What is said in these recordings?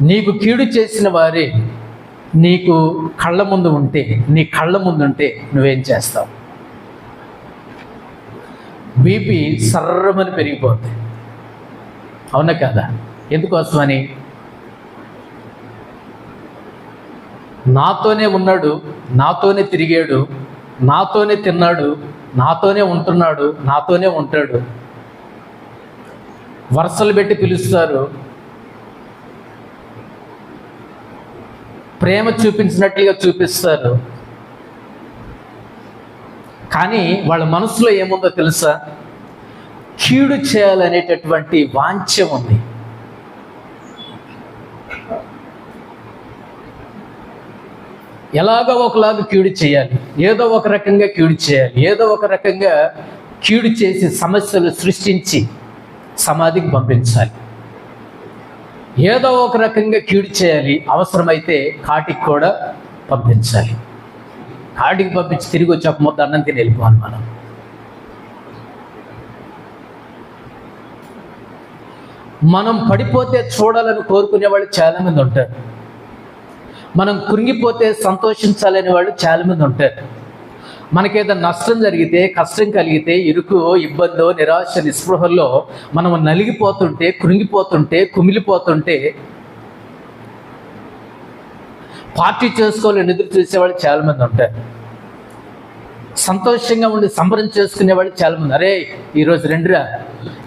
నీకు కీడు చేసిన వారే నీకు కళ్ళ ముందు ఉంటే, నీ కళ్ళ ముందు ఉంటే నువ్వేం చేస్తావు? బీపీ సర్రమని పెరిగిపోతుంది, అవునా కదా? ఎందుకోసమని? నాతోనే ఉన్నాడు, నాతోనే తిరిగాడు, నాతోనే తిన్నాడు, నాతోనే ఉంటున్నాడు, నాతోనే ఉంటాడు. వరుసలు పెట్టి పిలుస్తారు, ప్రేమ చూపించినట్లుగా చూపిస్తారు. కానీ వాళ్ళ మనసులో ఏముందో తెలుసా? కీడు చేయాలనేటటువంటి వాంఛ ఉంది. ఎలాగో ఒకలాగా కీడు చేయాలి, ఏదో ఒక రకంగా కీడు చేయాలి, ఏదో ఒక రకంగా కీడు చేసి సమస్యలు సృష్టించి సమాధికి పంపించాలి. ఏదో ఒక రకంగా కీడు చేయాలి, అవసరమైతే కాటికి కూడా పంపించాలి. కాటికి పంపించి తిరిగి వచ్చి ఒక ముద్ద అన్నం తిని వెళ్ళిపోవాలి. మనం పడిపోతే చూడాలని కోరుకునే వాళ్ళు చాలామంది ఉంటారు. మనం కృంగిపోతే సంతోషించాలనే వాళ్ళు చాలామంది ఉంటారు. మనకేదో నష్టం జరిగితే, కష్టం కలిగితే, ఇరుకు, ఇబ్బందో, నిరాశ, నిస్పృహల్లో మనం నలిగిపోతుంటే, కృంగిపోతుంటే, కుమిలిపోతుంటే పార్టీ చేసుకోవాలని ఎదురు చూసేవాళ్ళు చాలామంది ఉంటారు. సంతోషంగా ఉండి సంబరం చేసుకునేవాళ్ళు చాలామంది. అరే ఈరోజు రెండురా,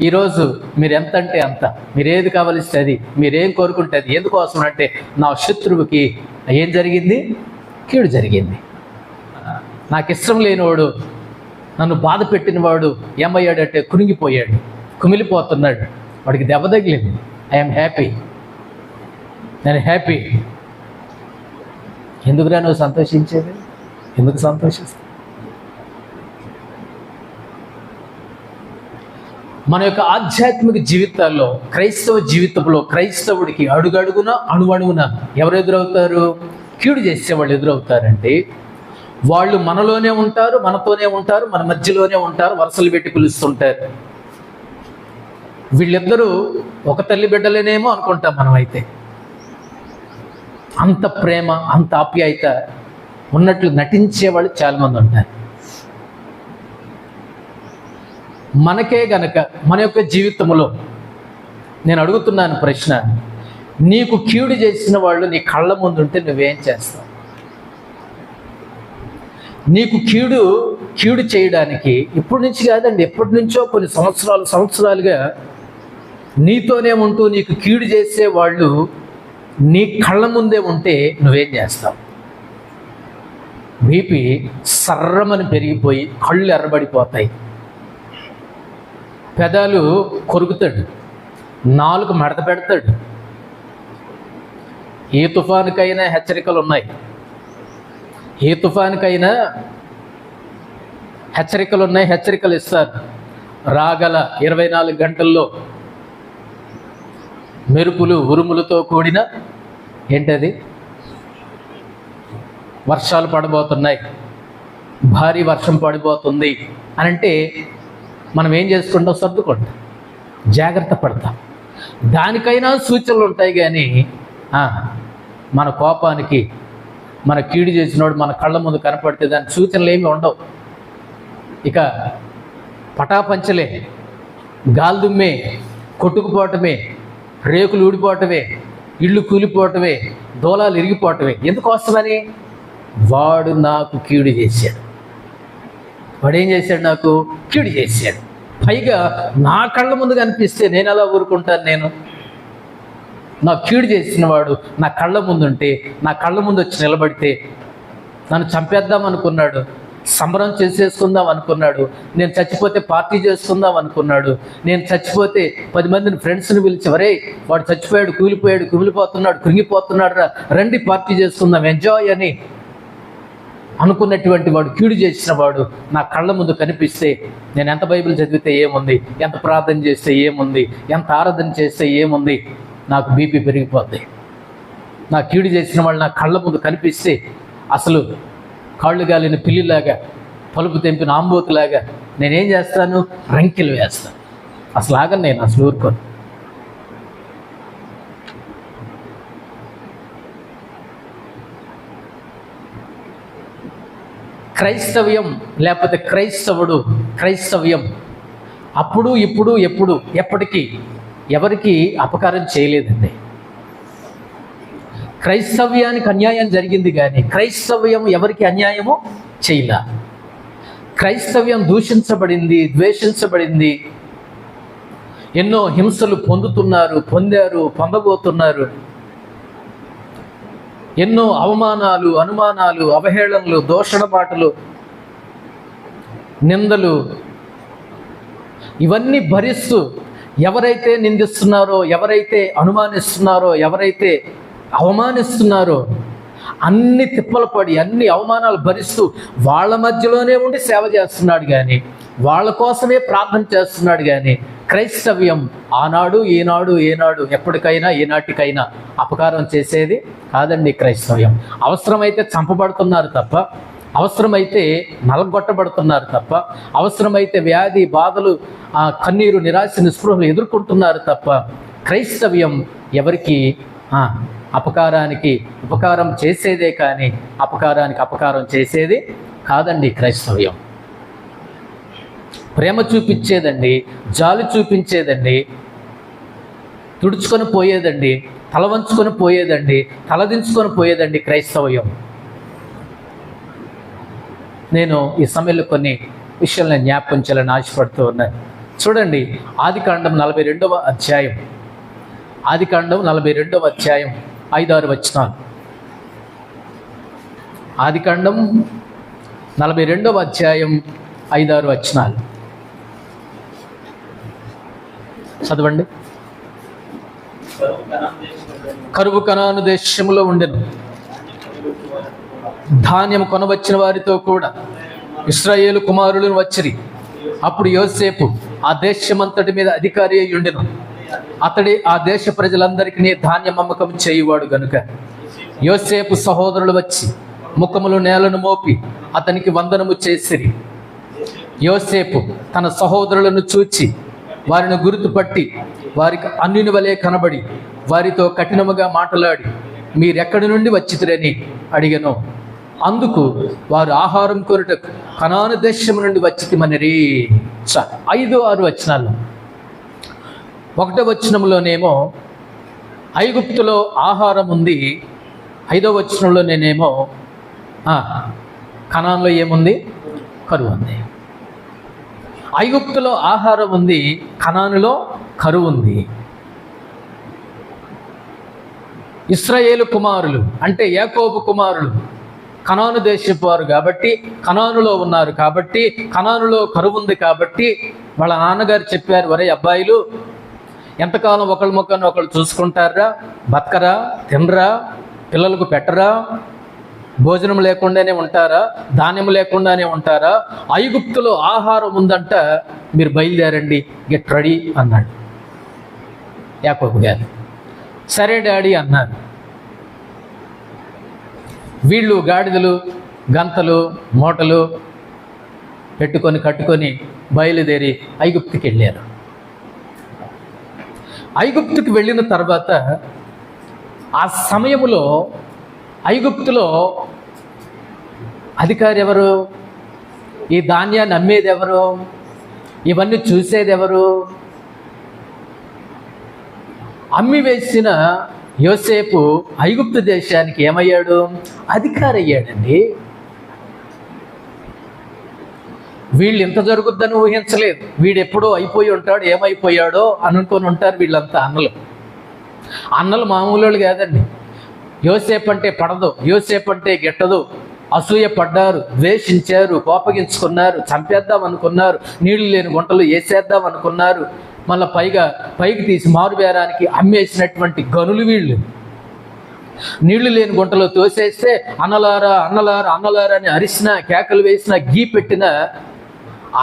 ఈరోజు మీరు ఎంత అంటే అంత, మీరు ఏది కావలిస్తే అది, మీరేం కోరుకుంటే అది. ఎందుకోసం అంటే నా శత్రువుకి ఏం జరిగింది? కీడు జరిగింది. నాకు ఇష్టం లేనివాడు, నన్ను బాధ పెట్టినవాడు ఏమయ్యాడంటే కునిగిపోయాడు, కుమిలిపోతున్నాడు, వాడికి దెబ్బ తగిలింది. ఐఎమ్ హ్యాపీ, నేను హ్యాపీ. ఎందుకురా నువ్వు సంతోషించేది? ఎందుకు సంతోషిస్తావు? మన యొక్క ఆధ్యాత్మిక జీవితాల్లో, క్రైస్తవ జీవితంలో క్రైస్తవుడికి అడుగడుగున అణువణువున ఎవరు ఎదురవుతారు? కీడు చేసేవాళ్ళు ఎదురవుతారంటే వాళ్ళు మనలోనే ఉంటారు, మనతోనే ఉంటారు, మన మధ్యలోనే ఉంటారు, వరుసలు పెట్టి పిలుస్తుంటారు. వీళ్ళిద్దరూ ఒక తల్లి బిడ్డలేనేమో అనుకుంటాం మనం. అయితే అంత ప్రేమ, అంత ఆప్యాయత ఉన్నట్లు నటించే వాళ్ళు చాలామంది ఉంటారు. మనకే గనక మన యొక్క జీవితంలో, నేను అడుగుతున్నాను ప్రశ్న, నీకు కీడు చేసిన వాళ్ళు నీ కళ్ళ ముందు ఉంటే నువ్వేం చేస్తావు? నీకు కీడు చేయడానికి ఇప్పటి నుంచి కాదండి, ఎప్పటి నుంచో కొన్ని సంవత్సరాలుగా నీతోనే ఉంటూ నీకు కీడు చేసే వాళ్ళు నీ కళ్ళ ముందే ఉంటే నువ్వేం చేస్తావు? బీపీ సర్రమని పెరిగిపోయి కళ్ళు ఎర్రబడిపోతాయి, పెదాలు కొరుకుతాడు, నాలుక మడత పెడతాడు. ఏ తుఫానుకైనా హెచ్చరికలు ఉన్నాయి, ఏ తుఫానుకైనా హెచ్చరికలు ఉన్నాయి, హెచ్చరికలు ఇస్తారు. రాగల 24 గంటల్లో మెరుపులు ఉరుములతో కూడిన ఏంటది వర్షాలు పడబోతున్నాయి, భారీ వర్షం పడిపోతుంది అని అంటే మనం ఏం చేసుకుంటాం? సర్దుకుంటాం, జాగ్రత్త పడతాం. దానికైనా సూచనలు ఉంటాయి. కానీ మన కోపానికి, మన కీడు చేసినోడు మన కళ్ళ ముందు కనపడితే దాని సూచనలు ఏమి ఉండవు. ఇక పటాపంచలే, గాల్దుమ్మే, కొట్టుకుపోవటమే, రేకులు ఊడిపోవటమే, ఇళ్ళు కూలిపోవటమే, దూలాలు ఇరిగిపోవటమే. ఎందుకోసమని? వాడు నాకు కీడు చేశాడు, వాడేం చేశాడు? నాకు కీడు చేశాడు. పైగా నా కళ్ళ ముందు కనిపిస్తే నేను ఎలా ఊరుకుంటాను? నేను నా కీడు చేసిన వాడు నా కళ్ళ ముందు ఉంటే, నా కళ్ళ ముందు వచ్చి నిలబడితే, నన్ను చంపేద్దాం అనుకున్నాడు, సంబరం చేసేసుకుందాం అనుకున్నాడు, నేను చచ్చిపోతే పార్టీ చేసుకుందాం అనుకున్నాడు, నేను చచ్చిపోతే 10 మందిని ఫ్రెండ్స్ని పిలిచి, వరే వాడు చచ్చిపోయాడు, కూలిపోయాడు, కుమిలిపోతున్నాడు, కృంగిపోతున్నాడు, రండి పార్టీ చేసుకుందాం, ఎంజాయ్ అని అనుకున్నటువంటి వాడు, కీడు చేసిన వాడు నా కళ్ళ ముందు కనిపిస్తే నేను ఎంత బైబిల్ చదివితే ఏముంది, ఎంత ప్రార్థన చేస్తే ఏముంది, ఎంత ఆరాధన చేస్తే ఏముంది, నాకు బీపీ పెరిగిపోద్ది. నా కీడు చేసిన వాళ్ళు నా కళ్ళ ముందు కనిపిస్తే అసలు కాళ్ళు గాలిన పిల్లిలాగా, పలుపు తెంపిన ఆంబోతులాగా నేనేం చేస్తాను? రంకెలు వేస్తాను. అసలు ఆగను, నేను అసలు ఊరుకోను. క్రైస్తవ్యం లేకపోతే క్రైస్తవ్యం అప్పుడు ఇప్పుడు ఎప్పుడు ఎప్పటికీ ఎవరికి అపకారం చేయలేదండి. క్రైస్తవ్యానికి అన్యాయం జరిగింది కానీ క్రైస్తవ్యం ఎవరికి అన్యాయమో చేయలే. క్రైస్తవ్యం దూషించబడింది, ద్వేషించబడింది, ఎన్నో హింసలు పొందారు, పొందబోతున్నారు. ఎన్నో అవమానాలు, అనుమానాలు, అవహేళనలు, దూషణ మాటలు, నిందలు ఇవన్నీ భరిస్తూ ఎవరైతే నిందిస్తున్నారో, ఎవరైతే అనుమానిస్తున్నారో, ఎవరైతే అవమానిస్తున్నారో అన్ని తిప్పలు పడి అన్ని అవమానాలు భరిస్తూ వాళ్ళ మధ్యలోనే ఉండి సేవ చేస్తున్నాడు కానీ, వాళ్ళ కోసమే ప్రార్థన చేస్తున్నాడు కానీ క్రైస్తవ్యం ఆనాడు ఏనాడు ఎప్పటికైనా ఏనాటికైనా అపకారం చేసేది కాదండి. క్రైస్తవ్యం అవసరమైతే చంపబడుతున్నారు తప్ప, అవసరమైతే నలగొట్టబడుతున్నారు తప్ప, అవసరమైతే వ్యాధి బాధలు, కన్నీరు, నిరాశ, నిస్పృహలు ఎదుర్కొంటున్నారు తప్ప క్రైస్తవ్యం ఎవరికి అపకారానికి ఉపకారం చేసేదే కానీ అపకారానికి అపకారం చేసేది కాదండి. క్రైస్తవ్యం ప్రేమ చూపించేదండి, జాలి చూపించేదండి, తుడుచుకొని పోయేదండి, తల వంచుకొని పోయేదండి, తలదించుకొని పోయేదండి క్రైస్తవ్యం. నేను ఈ సమయంలో కొన్ని విషయాలు నేను జ్ఞాపకం చేయాలని ఆశపడుతూ ఉన్నాను. చూడండి, ఆదికాండం 42వ అధ్యాయం, ఆదికాండం 42వ అధ్యాయం 5-6 వచనాలు. ఆదికాండం 42వ అధ్యాయం 5-6 వచనాలు చదవండి. కరువు కనాను దేశములో ఉండెను, ధాన్యం కొనవచ్చిన వారితో కూడా ఇశ్రాయేలు కుమారులను వచ్చిరి. అప్పుడు యోసేపు ఆ దేశమంతటి మీద అధికారి అయి ఉండెను. అతడి ఆ దేశ ప్రజలందరికీ ధాన్యం అమ్మకం చేయువాడు గనుక యోసేపు సహోదరులు వచ్చి ముఖములు నేలను మోపి అతనికి వందనము చేసిరి. యోసేపు తన సహోదరులను చూచి వారిని గుర్తుపట్టి వారికి అన్యుని వలె కనబడి వారితో కఠినముగా మాట్లాడి, మీరెక్కడి నుండి వచ్చితిరని అడిగెను. అందుకు వారు ఆహారం కొనుటకు కనాను దేశము నుండి వచ్చితిమనిరి. 5-6 వచనాల్లో 1వ వచనంలోనేమో ఐగుప్తులో ఆహారం ఉంది, 5వ వచనంలోనేమో కనాన్లో ఏముంది? కరువు ఉంది. ఐగుప్తులో ఆహారం ఉంది, కనానులో కరువు ఉంది. ఇశ్రాయేలు కుమారులు అంటే యాకోబు కుమారులు కనాను దేశపు వారు కాబట్టి, కనానులో ఉన్నారు కాబట్టి, కనానులో కరువు ఉంది కాబట్టి వాళ్ళ నాన్నగారు చెప్పారు, ఒరే అబ్బాయిలు, ఎంతకాలం ఒకళ్ళ ముఖాన్ని ఒకళ్ళు చూసుకుంటారా? బతకరా? తినరా? పిల్లలకు పెట్టరా? భోజనం లేకుండానే ఉంటారా? ధాన్యం లేకుండానే ఉంటారా? ఐగుప్తులో ఆహారం ఉందంట, మీరు బయలుదేరండి, గెట్ రెడీ అన్నాడు యాకోబు గారు. సరే డాడీ అన్నారు. వీళ్ళు గాడిదలు, గంతలు, మూటలు కట్టుకొని బయలుదేరి ఐగుప్తుకి వెళ్ళారు. ఐగుప్తుకి వెళ్ళిన తర్వాత ఆ సమయంలో ఐగుప్తులో అధికారి ఎవరు? ఈ ధాన్యాన్ని అమ్మేది ఎవరు? ఇవన్నీ చూసేది ఎవరు? అమ్మి వేసిన యోసేపు ఐగుప్తు దేశానికి ఏమయ్యాడు? అధికారి అయ్యాడండి. వీళ్ళు ఇంత జరుగుద్దని ఊహించలేదు. వీడెప్పుడో అయిపోయి ఉంటాడు, ఏమైపోయాడో అనుకొని ఉంటారు వీళ్ళంతా. అన్నలు మామూలు కాదండి. యోసేపు అంటే పడదు, యోసేపు అంటే గిట్టదు, అసూయ పడ్డారు, ద్వేషించారు, కోపగించుకున్నారు, చంపేద్దాం అనుకున్నారు, నీళ్లు లేని గుంటలు వేసేద్దాం అనుకున్నారు. మళ్ళీ పైకి తీసి మారుబేరానికి అమ్మేసినటువంటి గనులు వీళ్ళు. నీళ్లు లేని గుంటలో తోసేస్తే అన్నలారా అన్నలారా అన్నలారా అని అరిసినా, కేకలు వేసినా, గీ పెట్టినా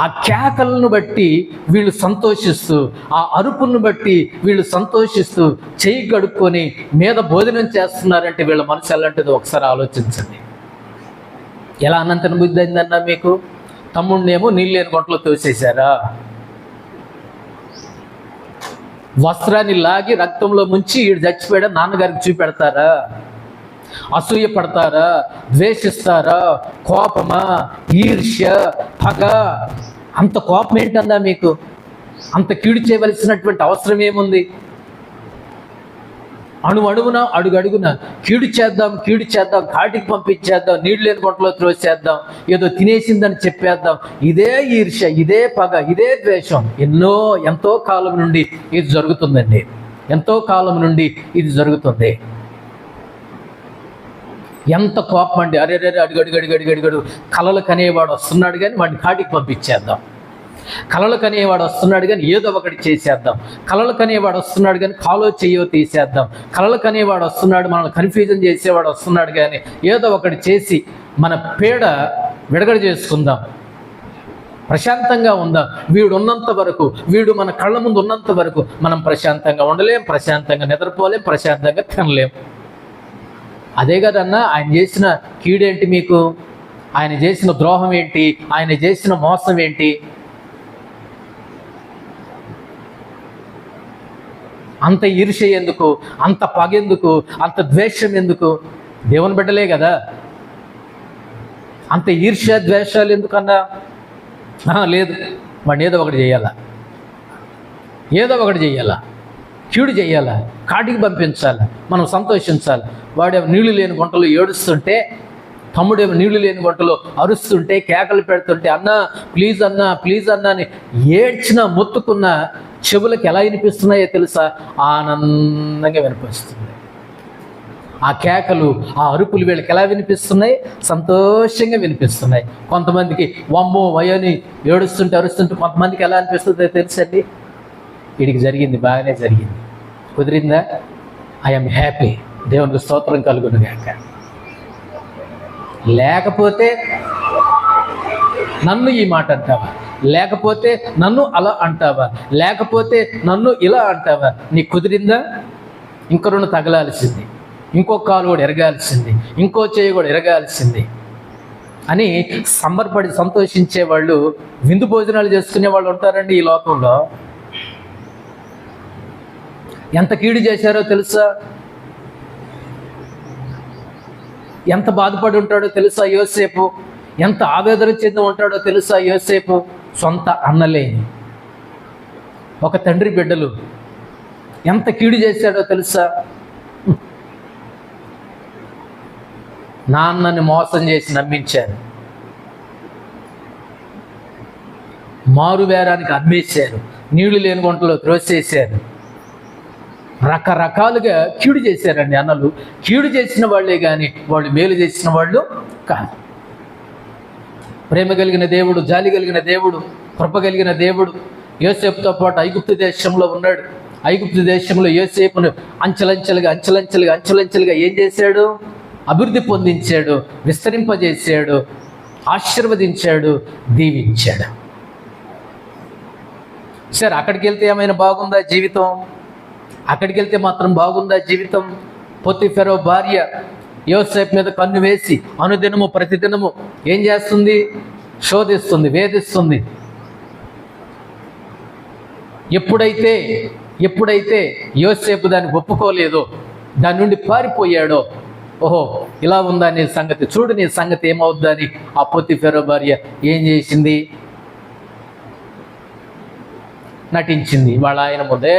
ఆ కేకలను బట్టి వీళ్ళు సంతోషిస్తూ, ఆ అరుపులను బట్టి వీళ్ళు సంతోషిస్తూ చేయి గడుక్కొని మీద భోజనం చేస్తున్నారంటే వీళ్ళ మనసు ఎలాంటిదో ఒకసారి ఆలోచించండి. ఎలా అనంతన బుద్ధి అయిందన్నా మీకు? తమ్ముడినేమో నీళ్ళు లేని గుంటలో తోసేశారా? వస్త్రాన్ని లాగి రక్తంలో ముంచి ఈడు చచ్చిపోయాడు నాన్నగారికి చూపెడతారా? అసూయ పడతారా, ద్వేషిస్తారా, కోపమా, ఈర్ష్య, పగ. అంత కోపం ఏంటన్నా మీకు? అంత కీడు చేయవలసినటువంటి అవసరం ఏముంది? అణువున అడుగడుగున కీడు చేద్దాం, కాటికి పంపించేద్దాం, నీళ్ళు లేని గుంటలో త్రోసేద్దాం, ఏదో తినేసిందని చెప్పేద్దాం. ఇదే ఈర్ష్య, ఇదే పగ, ఇదే ద్వేషం ఎంతో కాలం నుండి ఇది జరుగుతుందండి. ఎంతో కాలం నుండి ఇది జరుగుతుంది. ఎంత కోపం అండి! అరే అడుగడుగడుగడుగడుగడు కలలు కనేవాడు వస్తున్నాడు కానీ వాడిని కాటికి పంపించేద్దాం, కలలు కనేవాడు వస్తున్నాడు కానీ ఏదో ఒకటి చేసేద్దాం, కలలు కనేవాడు వస్తున్నాడు కానీ కాలో చెయ్యో తీసేద్దాం, కలలు కనేవాడు వస్తున్నాడు, మనల్ని కన్ఫ్యూజన్ చేసేవాడు వస్తున్నాడు కానీ ఏదో ఒకటి చేసి మన పీడ విడగడ చేసుకుందాం, ప్రశాంతంగా ఉందాం. వీడు ఉన్నంత వరకు, వీడు మన కళ్ళ ముందు ఉన్నంత వరకు మనం ప్రశాంతంగా ఉండలేం, ప్రశాంతంగా నిద్రపోలేం, ప్రశాంతంగా తినలేం. అదే కదన్నా ఆయన చేసిన కీడేంటి మీకు? ఆయన చేసిన ద్రోహం ఏంటి? ఆయన చేసిన మోసం ఏంటి? అంత ఈర్ష్య ఎందుకు? అంత పగ ఎందుకు? అంత ద్వేషం ఎందుకు? దేవుని బిడ్డలే కదా, అంత ఈర్ష్య ద్వేషాలు ఎందుకన్నా? లేదు, వాడిని ఏదో ఒకటి చేయాలా, కీడు చేయాలా, కాటికి పంపించాలి, మనం సంతోషించాలి. వాడేమో నీళ్లు లేని గుంటలు ఏడుస్తుంటే, తమ్ముడేమో నీళ్లు లేని గుంటలో అరుస్తుంటే, కేకలు పెడుతుంటే, అన్నా ప్లీజ్ అన్నా అని ఏడ్చినా మొత్తుకున్న చెవులకు ఎలా వినిపిస్తున్నాయో తెలుసా? ఆనందంగా వినిపిస్తుంది. ఆ కేకలు, ఆ అరుపులు వీళ్ళకి ఎలా వినిపిస్తున్నాయి? సంతోషంగా వినిపిస్తున్నాయి. కొంతమందికి వమ్మో వయని ఏడుస్తుంటే అరుస్తుంటే కొంతమందికి ఎలా అనిపిస్తుందో తెలుసండి? వీడికి జరిగింది, బాగానే జరిగింది, కుదిరిందా? ఐఎమ్ హ్యాపీ, దేవునికి స్తోత్రం కలుగును గాక. లేకపోతే నన్ను ఈ మాట అంటావా, లేకపోతే నన్ను అలా అంటావా, లేకపోతే నన్ను ఇలా అంటావా? నీకు కుదిరిందా? ఇంకో రెండు తగలాల్సింది, ఇంకో కాలు కూడా ఎరగాల్సింది, ఇంకో చేయి కూడా ఎరగాల్సింది అని సంబరపడి సంతోషించే వాళ్ళు, విందు భోజనాలు చేసుకునే వాళ్ళు ఉంటారండి ఈ లోకంలో. ఎంత కీడు చేశారో తెలుసా? ఎంత బాధపడి ఉంటాడో తెలుసా యోసేపు? ఎంత ఆవేదన చెంది ఉంటాడో తెలుసా యోసేపు? సొంత అన్నలే, ఒక తండ్రి బిడ్డలు ఎంత కీడు చేశాడో తెలుసా? నాన్నని మోసం చేసి నమ్మించారు, మారువేరానికి అమ్మేశారు, నీళ్లు లేని గుంటలో త్రోసేశారు, రకరకాలుగా కీడు చేశారండి అన్నలు. కీడు చేసిన వాళ్ళే కానీ వాళ్ళు మేలు చేసిన వాళ్ళు కాదు. ప్రేమ కలిగిన దేవుడు, జాలి కలిగిన దేవుడు, కృప కలిగిన దేవుడు యోసేపుతో పాటు ఐగుప్తు దేశంలో ఉన్నాడు. ఐగుప్తు దేశంలో యోసేపును అంచెలంచెలుగా ఏం చేశాడు? అభివృద్ధి పొందించాడు, విస్తరింపజేశాడు, ఆశీర్వదించాడు, దీవించాడు. సరే, అక్కడికి వెళ్తే ఏమైనా బాగుందా జీవితం? అక్కడికి వెళ్తే మాత్రం బాగుందా జీవితం? పొతిఫెరో భార్య యోసేపు మీద కన్ను వేసి అనుదినము ప్రతిదినము ఏం చేస్తుంది? శోధిస్తుంది, వేధిస్తుంది. ఎప్పుడైతే యోసేపు దాన్ని ఒప్పుకోలేదో, దాని నుండి పారిపోయాడో, ఓహో ఇలా ఉందా నీ సంగతి, చూడు నీ సంగతి ఏమవుద్దని ఆ పొతిఫెరో భార్య ఏం చేసింది? నటించింది. వాళ్ళ ఆయన ముందే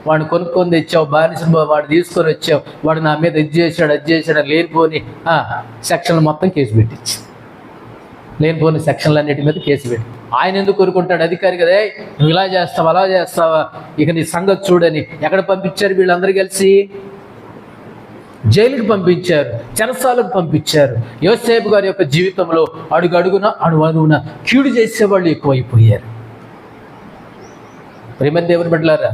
వాడిని కొనుక్కొని తెచ్చావు, బానిసను వాడు తీసుకొని వచ్చావు, వాడు నా మీద ఇది చేశాడు లేనిపోని సెక్షన్లు మొత్తం కేసు పెట్టించి, లేనిపోని సెక్షన్లన్నిటి మీద కేసు పెట్టి, ఆయన ఎందుకు కోరుకుంటాడు? అధికారి కదా, నువ్వు ఇలా చేస్తావా అలా చేస్తావా, ఇక నీ సంగతి చూడని ఎక్కడ పంపించారు వీళ్ళందరూ కలిసి? జైలుకి పంపించారు, చెరసాలకు పంపించారు. యోసేపు గారి యొక్క జీవితంలో అడుగడుగున కీడు చేసేవాళ్ళు ఎక్కువైపోయారు. ప్రేమ దేవుని బిడ్డలారా,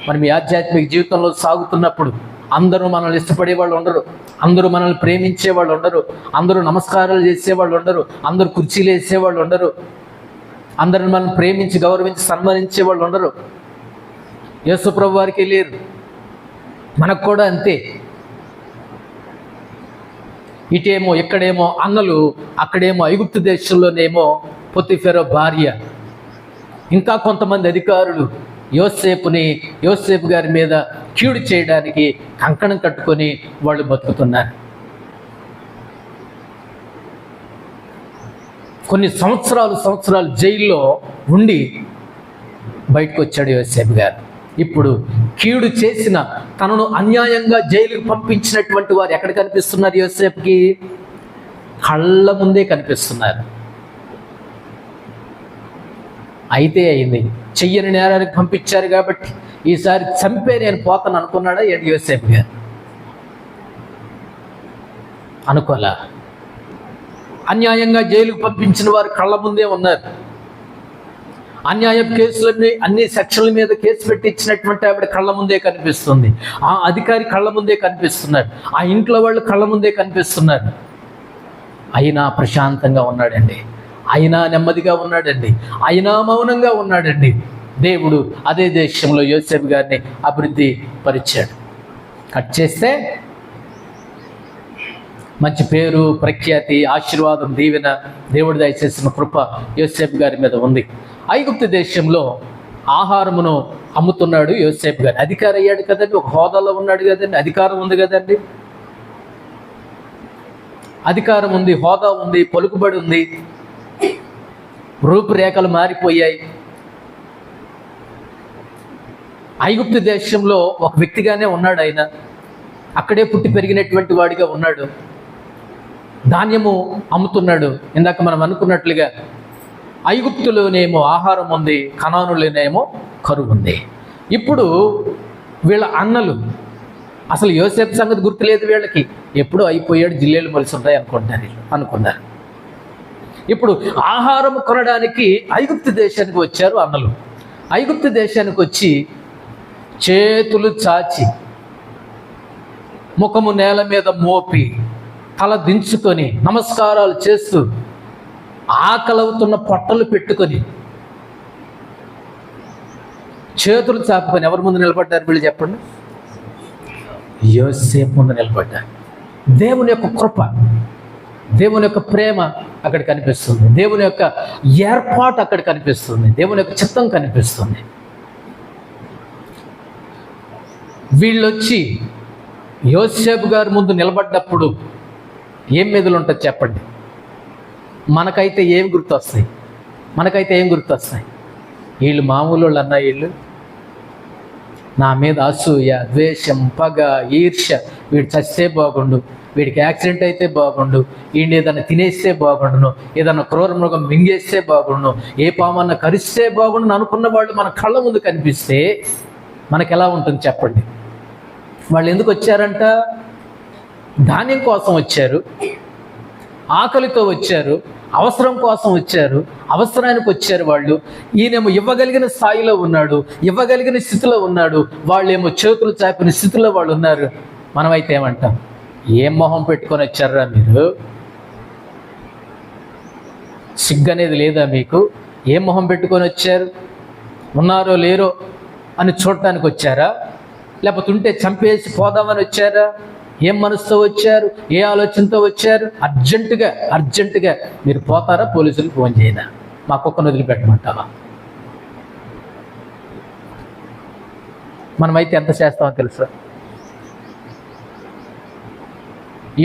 మనం ఈ ఆధ్యాత్మిక జీవితంలో సాగుతున్నప్పుడు అందరూ మనల్ని ఇష్టపడే వాళ్ళు ఉండరు, అందరూ మనల్ని ప్రేమించే వాళ్ళు ఉండరు, అందరూ నమస్కారాలు చేసేవాళ్ళు ఉండరు, అందరూ కుర్చీలు వేసేవాళ్ళు ఉండరు, అందరూ మనల్ని ప్రేమించి గౌరవించి సన్మానించే వాళ్ళు ఉండరు. యేసు ప్రభు వారికి లేరు, మనకు కూడా అంతే. ఇటేమో ఇక్కడేమో అన్నలు, అక్కడేమో ఐగుప్తు దేశంలోనేమో పొతిఫెరో భార్య, ఇంకా కొంతమంది అధికారులు యోసేపు గారి మీద కీడు చేయడానికి కంకణం కట్టుకొని వాళ్ళు బతుకుతున్నారు. కొన్ని సంవత్సరాలు జైల్లో ఉండి బయటకు వచ్చాడు యోసేపు గారు. ఇప్పుడు కీడు చేసిన, తనను అన్యాయంగా జైలుకు పంపించినటువంటి వారు ఎక్కడ కనిపిస్తున్నారు? యోసేపుకి కళ్ళ ముందే కనిపిస్తున్నారు. అయితే అయింది, చెయ్యని నేరానికి పంపించారు కాబట్టి ఈసారి చంపే నేను పోతాను అనుకున్నాడా యోసేపు గారు? అనుకోలా. అన్యాయంగా జైలుకు పంపించిన వారు కళ్ళ ముందే ఉన్నారు. అన్యాయం కేసులన్నీ అన్ని సెక్షన్ల మీద కేసు పెట్టి ఇచ్చినటువంటి ఆవిడ కళ్ళ ముందే కనిపిస్తుంది. ఆ అధికారి కళ్ళ ముందే కనిపిస్తున్నారు. ఆ ఇంట్లో వాళ్ళు కళ్ళ ముందే కనిపిస్తున్నారు. అయినా ప్రశాంతంగా ఉన్నాడండి, అయినా నెమ్మదిగా ఉన్నాడండి, అయినా మౌనంగా ఉన్నాడండి. దేవుడు అదే దేశంలో యోసేపు గారిని అభివృద్ధి పరిచాడు. కట్ చేస్తే మంచి పేరు, ప్రఖ్యాతి, ఆశీర్వాదం, దీవెన, దేవుడు దయచేసిన కృప యోసేపు గారి మీద ఉంది. ఐగుప్తు దేశంలో ఆహారమును అమ్ముతున్నాడు యోసేపు గారు. అధికారి అయ్యాడు కదండి, ఒక హోదాలో ఉన్నాడు కదండి, అధికారం ఉంది కదండి. అధికారం ఉంది, హోదా ఉంది, పలుకుబడి ఉంది, రూపురేఖలు మారిపోయాయి. ఐగుప్తు దేశంలో ఒక వ్యక్తిగానే ఉన్నాడు ఆయన. అక్కడే పుట్టి పెరిగినటువంటి వాడిగా ఉన్నాడు. ధాన్యము అమ్ముతున్నాడు. ఇందాక మనం అనుకున్నట్లుగా ఐగుప్తులోనేమో ఆహారం ఉంది, కనానులోనేమో కరువు ఉంది. ఇప్పుడు వీళ్ళ అన్నలు, అసలు యోసేపు సంగతి గుర్తులేదు వీళ్ళకి, ఎప్పుడూ అయిపోయాడు, జిల్లేలు మొలిసి ఉంటాయి అనుకున్నారు. ఇప్పుడు ఆహారం కొనడానికి ఐగుప్తు దేశానికి వచ్చారు అన్నలు. ఐగుప్తు దేశానికి వచ్చి చేతులు చాచి, ముఖము నేల మీద మోపి, తల దించుకొని నమస్కారాలు చేస్తూ, ఆకలవుతున్న పొట్టలు పెట్టుకొని, చేతులు చాపుకొని ఎవరి ముందు నిలబడ్డారు వీళ్ళు చెప్పండి? యోసేపు ముందు నిలబడ్డారు. దేవుని యొక్క కృప, దేవుని యొక్క ప్రేమ అక్కడ కనిపిస్తుంది. దేవుని యొక్క ఏర్పాటు అక్కడ కనిపిస్తుంది. దేవుని యొక్క చిత్తం కనిపిస్తుంది. వీళ్ళొచ్చి యోసేపు గారి ముందు నిలబడ్డప్పుడు ఏం మెదులు ఉంటుంది చెప్పండి? మనకైతే ఏం గుర్తొస్తాయి? వీళ్ళు మామూలు వాళ్ళు అన్నా, వీళ్ళు నా మీద అసూయ, ద్వేషం, పగ, ఈర్ష్య, వీడు చస్తే బాగుండు, వీడికి యాక్సిడెంట్ అయితే బాగుండు, వీడిని ఏదైనా తినేస్తే బాగుండును, ఏదైనా క్రూర మృగం మింగేస్తే బాగుండును, ఏ పామన్నా కరిస్తే బాగుండును అనుకున్న వాళ్ళు మన కళ్ళ ముందు కనిపిస్తే మనకు ఎలా ఉంటుంది చెప్పండి? వాళ్ళు ఎందుకు వచ్చారంట? ధాన్యం కోసం వచ్చారు, ఆకలితో వచ్చారు, అవసరం కోసం వచ్చారు, అవసరానికి వచ్చారు వాళ్ళు. ఈయనేమో ఇవ్వగలిగిన స్థాయిలో ఉన్నాడు, ఇవ్వగలిగిన స్థితిలో ఉన్నాడు, వాళ్ళేమో చేతులు చాపిన స్థితిలో వాళ్ళు ఉన్నారు. మనమైతే ఏమంటాం? ఏం మొహం పెట్టుకొని వచ్చారా మీరు? సిగ్గు అనేది లేదా మీకు? ఏం మొహం పెట్టుకొని వచ్చారు? ఉన్నారో లేరో అని చూడటానికి వచ్చారా? లేకపోతే ఉంటే చంపేసి పోదామని వచ్చారా? ఏం మనసుతో వచ్చారు? ఏ ఆలోచనతో వచ్చారు? అర్జెంటుగా మీరు పోతారా? పోలీసులకు ఫోన్ చేయదా? మా కుక్కను వదిలిపెట్టమంటావా? మనమైతే ఎంత చేస్తామో తెలుసా?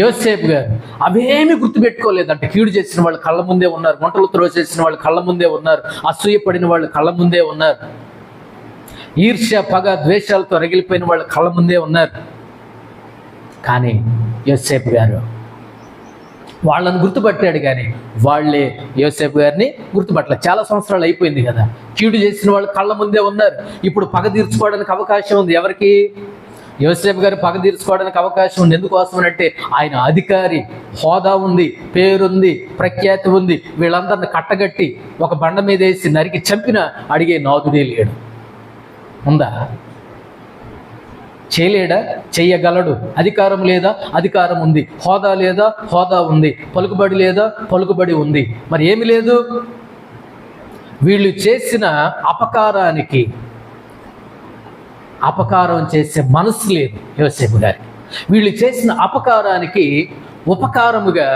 యోసేపు గారు అవేమీ గుర్తుపెట్టుకోలేదంటే, కీడు చేసిన వాళ్ళు కళ్ళ ముందే ఉన్నారు, వంటలు త్రోసేసిన వాళ్ళు కళ్ళ ముందే ఉన్నారు, అసూయపడిన వాళ్ళు కళ్ళ ముందే ఉన్నారు, ఈర్ష్య, పగ, ద్వేషాలతో రగిలిపోయిన వాళ్ళు కళ్ళ ముందే ఉన్నారు. కానీ యోసేపు గారు వాళ్ళని గుర్తుపట్టాడు, కానీ వాళ్ళే యోసేపు గారిని గుర్తుపట్టలేదు. చాలా సంవత్సరాలు అయిపోయింది కదా, కీడు చేసిన వాళ్ళు కళ్ళ ముందే ఉన్నారు. ఇప్పుడు పగ తీర్చుకోవడానికి అవకాశం ఉంది. ఎవరికి? యోసేపు గారు పగ తీర్చుకోవడానికి అవకాశం ఉంది. ఎందుకోసం అంటే ఆయన అధికారి, హోదా ఉంది, పేరుంది, ప్రఖ్యాతి ఉంది. వీళ్ళందరిని కట్టగట్టి ఒక బండ మీద వేసి నరికి చంపిన అడిగే నాదుడే లేడు. ఉందా? చేయలేడా? చెయ్యగలడు. అధికారం లేదా? అధికారం ఉంది. హోదా లేదా? హోదా ఉంది. పలుకుబడి లేదా? పలుకుబడి ఉంది. మరి ఏమి లేదు? వీళ్ళు చేసిన అపకారానికి అపకారం చేసే మనసు లేదు యోసేపు గారికి. వీళ్ళు చేసిన అపకారానికి ఉపకారముగా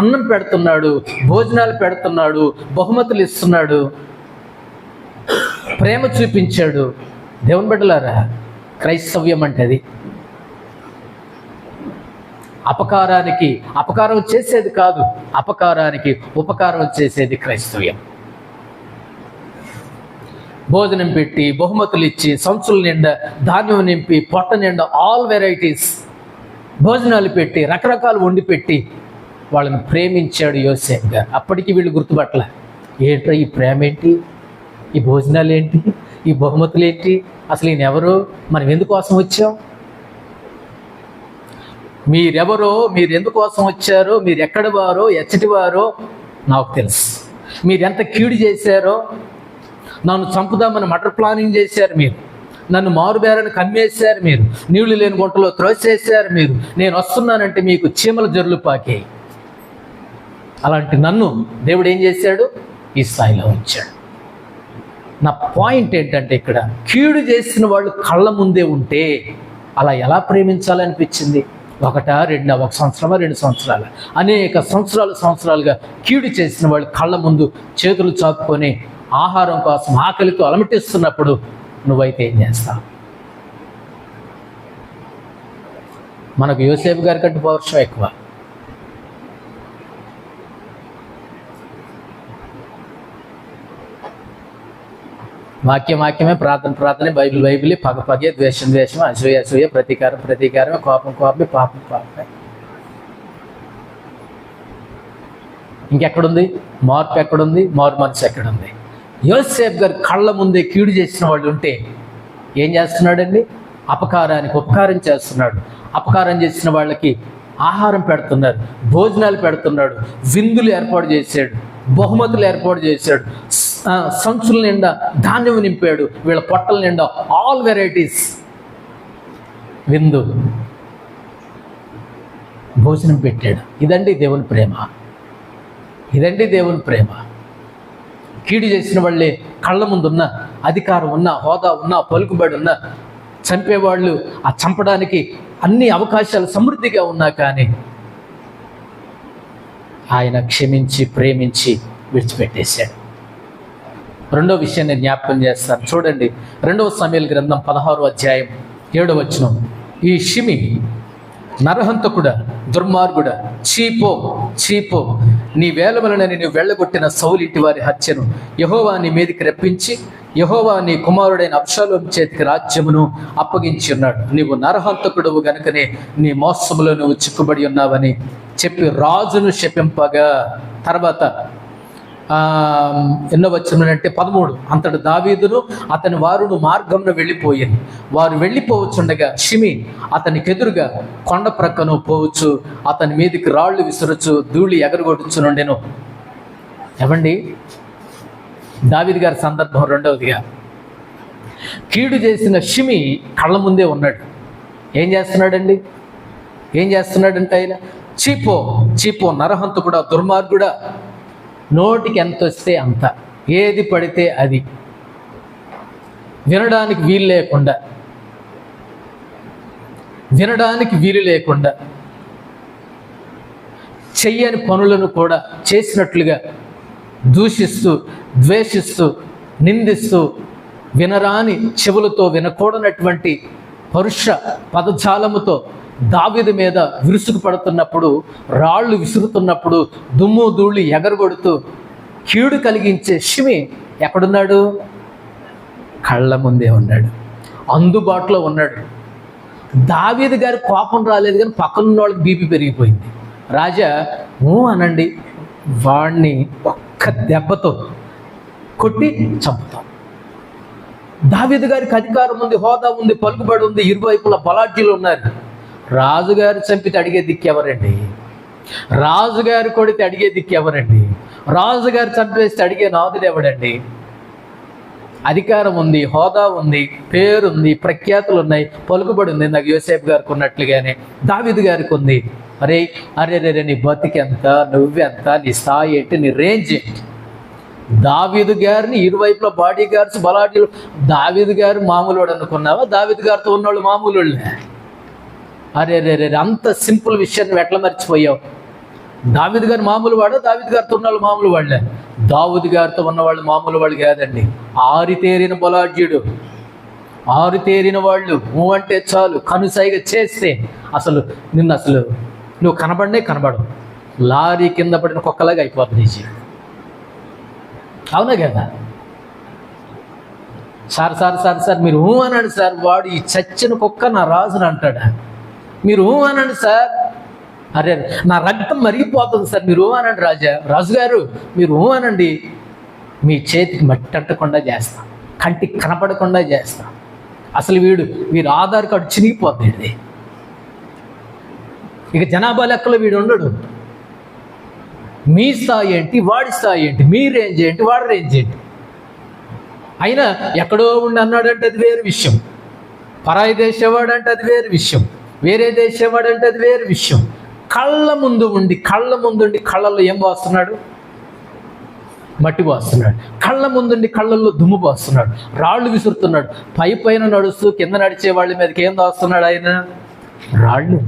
అన్నం పెడుతున్నాడు, భోజనాలు పెడుతున్నాడు, బహుమతులు ఇస్తున్నాడు, ప్రేమ చూపించాడు. దేవుని బిడ్డలారా, క్రైస్తవ్యం అంటే అది. అపకారానికి అపకారం చేసేది కాదు, అపకారానికి ఉపకారం చేసేది క్రైస్తవ్యం. భోజనం పెట్టి, బహుమతులు ఇచ్చి, సంచుల నిండా ధాన్యం నింపి, పొట్ట నిండా ఆల్ వెరైటీస్ భోజనాలు పెట్టి, రకరకాలు వండి పెట్టి వాళ్ళని ప్రేమించాడు యోసేపు గారు. అప్పటికి వీళ్ళు గుర్తుపట్టలే. ఏంట్రా ఈ ప్రేమ ఏంటి, ఈ భోజనాలు ఏంటి, ఈ బహుమతులు ఏంటి, అసలు ఈయన ఎవరు, మనం ఎందుకోసం వచ్చాం, మీరెవరో, మీరు ఎందుకోసం వచ్చారో, మీరు ఎక్కడి వారో ఎచ్చటి వారో నాకు తెలుసు, మీరు ఎంత కీడు చేశారో, నన్ను చంపుదామని మటర్ ప్లానింగ్ చేశారు మీరు, నన్ను మారుబేరని కమ్మేశారు మీరు, నీళ్లు లేని గుంటలో త్రోసేశారు మీరు, నేను వస్తున్నానంటే మీకు చీమల జరులు పాకాయి. అలాంటి నన్ను దేవుడు ఏం చేశాడు, ఈ స్థాయిలో ఉంచాడు. నా పాయింట్ ఏంటంటే, ఇక్కడ కీడు చేసిన వాళ్ళు కళ్ళ ముందే ఉంటే అలా ఎలా ప్రేమించాలనిపించింది? ఒకటా రెండా, 1 సంవత్సరమా 2 సంవత్సరాలు, అనేక సంవత్సరాలుగా కీడు చేసిన వాళ్ళు కళ్ళ ముందు చేతులు చాపుకొని ఆహారం కోసం ఆకలితో అలమటిస్తున్నప్పుడు నువ్వైతే ఏం చేస్తావు? మనకు యోసేపు గారి కంటే పౌరుషం ఎక్కువ. వాక్యమే, ప్రార్థనే, బైబిలే, పగే, ద్వేషం, అసూయ, ప్రతీకారమే, కోపమే, పాపమే. ఇంకెక్కడుంది మార్పు? ఎక్కడుంది మారు మనసు? ఎక్కడుంది? యోసేపు గారు కళ్ళ ముందే కీడు చేసిన వాళ్ళు ఉంటే ఏం చేస్తున్నాడండి? అపకారానికి ఉపకారం చేస్తున్నాడు. అపకారం చేసిన వాళ్ళకి ఆహారం పెడుతున్నాడు, భోజనాలు పెడుతున్నాడు, విందులు ఏర్పాటు చేశాడు, బహుమతులు ఏర్పాటు చేశాడు, సంచుల నిండా ధాన్యం నింపాడు, వీళ్ళ పొట్టల నిండా ఆల్ వెరైటీస్ విందు భోజనం పెట్టాడు. ఇదండి దేవుని ప్రేమ, ఇదండి దేవుని ప్రేమ. కీడు చేసిన వాళ్ళే కళ్ళ ముందున్న అధికారం ఉన్న, హోదా ఉన్న, పలుకుబడి ఉన్న చంపేవాళ్ళు, ఆ చంపడానికి అన్ని అవకాశాలు సమృద్ధిగా ఉన్నా కానీ ఆయన క్షమించి ప్రేమించి విడిచిపెట్టేశాడు. రెండో విషయాన్ని జ్ఞాపకం చేస్తాను, చూడండి. 2వ సమూయేలు గ్రంథం 16వ అధ్యాయం 7వ వచనం. ఈ షిమి నరహంతకుడా, దుర్మార్గుడా, చీపో, నీ వేల వలన నేను వెళ్ళగొట్టిన సౌలింటి వారి హత్యను యెహోవా నీ మీదికి రప్పించి, యెహోవా నీ కుమారుడైన అబ్షాలోము చేతికి రాజ్యమును అప్పగించి ఉన్నాడు. నీవు నరహంతకుడవు గనుకనే నీ మోసములో నువ్వు చిక్కుబడి ఉన్నావని చెప్పి రాజును శపింపగా, తర్వాత ఎన్నో వచనమంటే 13, అంతటి దావీదును అతని వారును మార్గంలో వెళ్ళిపోయింది. వారు వెళ్ళిపోవచ్చుండగా షిమి అతనికి ఎదురుగా కొండ ప్రక్కను పోవచ్చు, అతని మీదకి రాళ్ళు విసురచ్చు, ధూళి ఎగరగొట్టుచునుండెను. ఏమండి, దావీదు గారి సందర్భం రెండవదిగా, కీడు చేసిన షిమి కళ్ళ ముందే ఉన్నాడు. ఏం చేస్తున్నాడండి? ఏం చేస్తున్నాడంటే ఆయన చీపో నరహంతకుడా, దుర్మార్గుడా, నోటికి ఎంత వస్తే అంత, ఏది పడితే అది, వినడానికి వీలు లేకుండా చెయ్యని పనులను కూడా చేసినట్లుగా దూషిస్తూ, ద్వేషిస్తూ, నిందిస్తూ, వినరాని చెవులతో వినకూడనటువంటి పరుష పదజాలముతో దావీదు మీద విరుసుకు పడుతున్నప్పుడు, రాళ్ళు విసురుతున్నప్పుడు, దుమ్ము ధూళి ఎగరగొడుతూ కీడు కలిగించే షిమి ఎక్కడున్నాడు? కళ్ళ ముందే ఉన్నాడు, అందుబాటులో ఉన్నాడు. దావీదు గారి కోపం రాలేదు కానీ పక్కనున్న వాళ్ళకి బీపీ పెరిగిపోయింది. రాజా అనండి, వాడిని ఒక్క దెబ్బతో కొట్టి చంపుతాం. దావీదు గారికి అధికారం ఉంది, హోదా ఉంది, పలుకుబడి ఉంది, ఇరువైపుల బలాఢ్యులు ఉన్నారు. రాజుగారు చంపితే అడిగే దిక్కు ఎవరండి? రాజుగారు కొడితే అడిగే దిక్కు ఎవరండి? రాజుగారు చంపేస్తే అడిగే నాదుడు ఎవడండి? అధికారం ఉంది, హోదా ఉంది, పేరుంది, ప్రఖ్యాతులు ఉన్నాయి, పలుకుబడి ఉంది. నాకు యోసేపు గారికి ఉన్నట్లుగానే దావీదు గారికి ఉంది. అరే నీ బతికెంత, నువ్వెంత, నీ స్థాయి ఏంటి, నీ రేంజ్ ఏంటి? దావీదు గారిని ఇరువైపుల బాడీ గార్డ్స్, బలాఢ్యులు. దావీదు గారు మామూలు అనుకున్నావా? దావీదు గారితో ఉన్నవాళ్ళు మామూలు. అరే అంత సింపుల్ విషయాన్ని ఎట్లా మర్చిపోయావు? దావీదు గారు మామూలు వాడు, దావీదు గారితో ఉన్నవాళ్ళు మామూలు వాళ్ళే. దావీదు గారితో ఉన్నవాళ్ళు మామూలు వాళ్ళు కాదండి, ఆరితేరిన బలాఢ్యుడు, ఆరితేరిన వాళ్ళు. అంటే చాలు, కనుసైగ చేస్తే నిన్ను నువ్వు కనబడవు. లారీ కింద పడిన కుక్కలాగా అయిపోతుంది నీ జీవితం. అవునా కదా? సార్ మీరు అనండి సార్, వాడు ఈ చచ్చిన కుక్క నా రాజుని అంటాడా? మీరు అనండి సార్. అరే నా రక్తం మరిగిపోతుంది సార్, మీరు అనండి రాజుగారు మీరు అనండి. మీ చేతికి మట్టి అంటకుండా చేస్తాం, కంటికి కనపడకుండా చేస్తాం. అసలు వీడు ఆధార్ కార్డు చినిగిపోతుంది. ఇక జనాభా లెక్కలో వీడు ఉండడు. మీ స్థాయి ఏంటి, వాడి స్థాయి ఏంటి, మీ రేంజ్ ఏంటి, వాడి రేంజ్ ఏంటి. అయినా ఎక్కడో ఉండి అన్నాడంటే అది వేరు విషయం, పరాయి దేశవాడంటే అది వేరు విషయం, వేరే దేశవాడంటే అది వేరు విషయం. కళ్ళ ముందు ఉండి కళ్ళల్లో ఏం పోస్తున్నాడు? మట్టి పోస్తున్నాడు. కళ్ళ ముందుండి కళ్ళల్లో దుమ్ము పోస్తున్నాడు, రాళ్ళు విసురుతున్నాడు. పైన నడుస్తూ కింద నడిచే వాళ్ళ మీదకి ఏం దోస్తున్నాడు ఆయన? రాళ్ళు.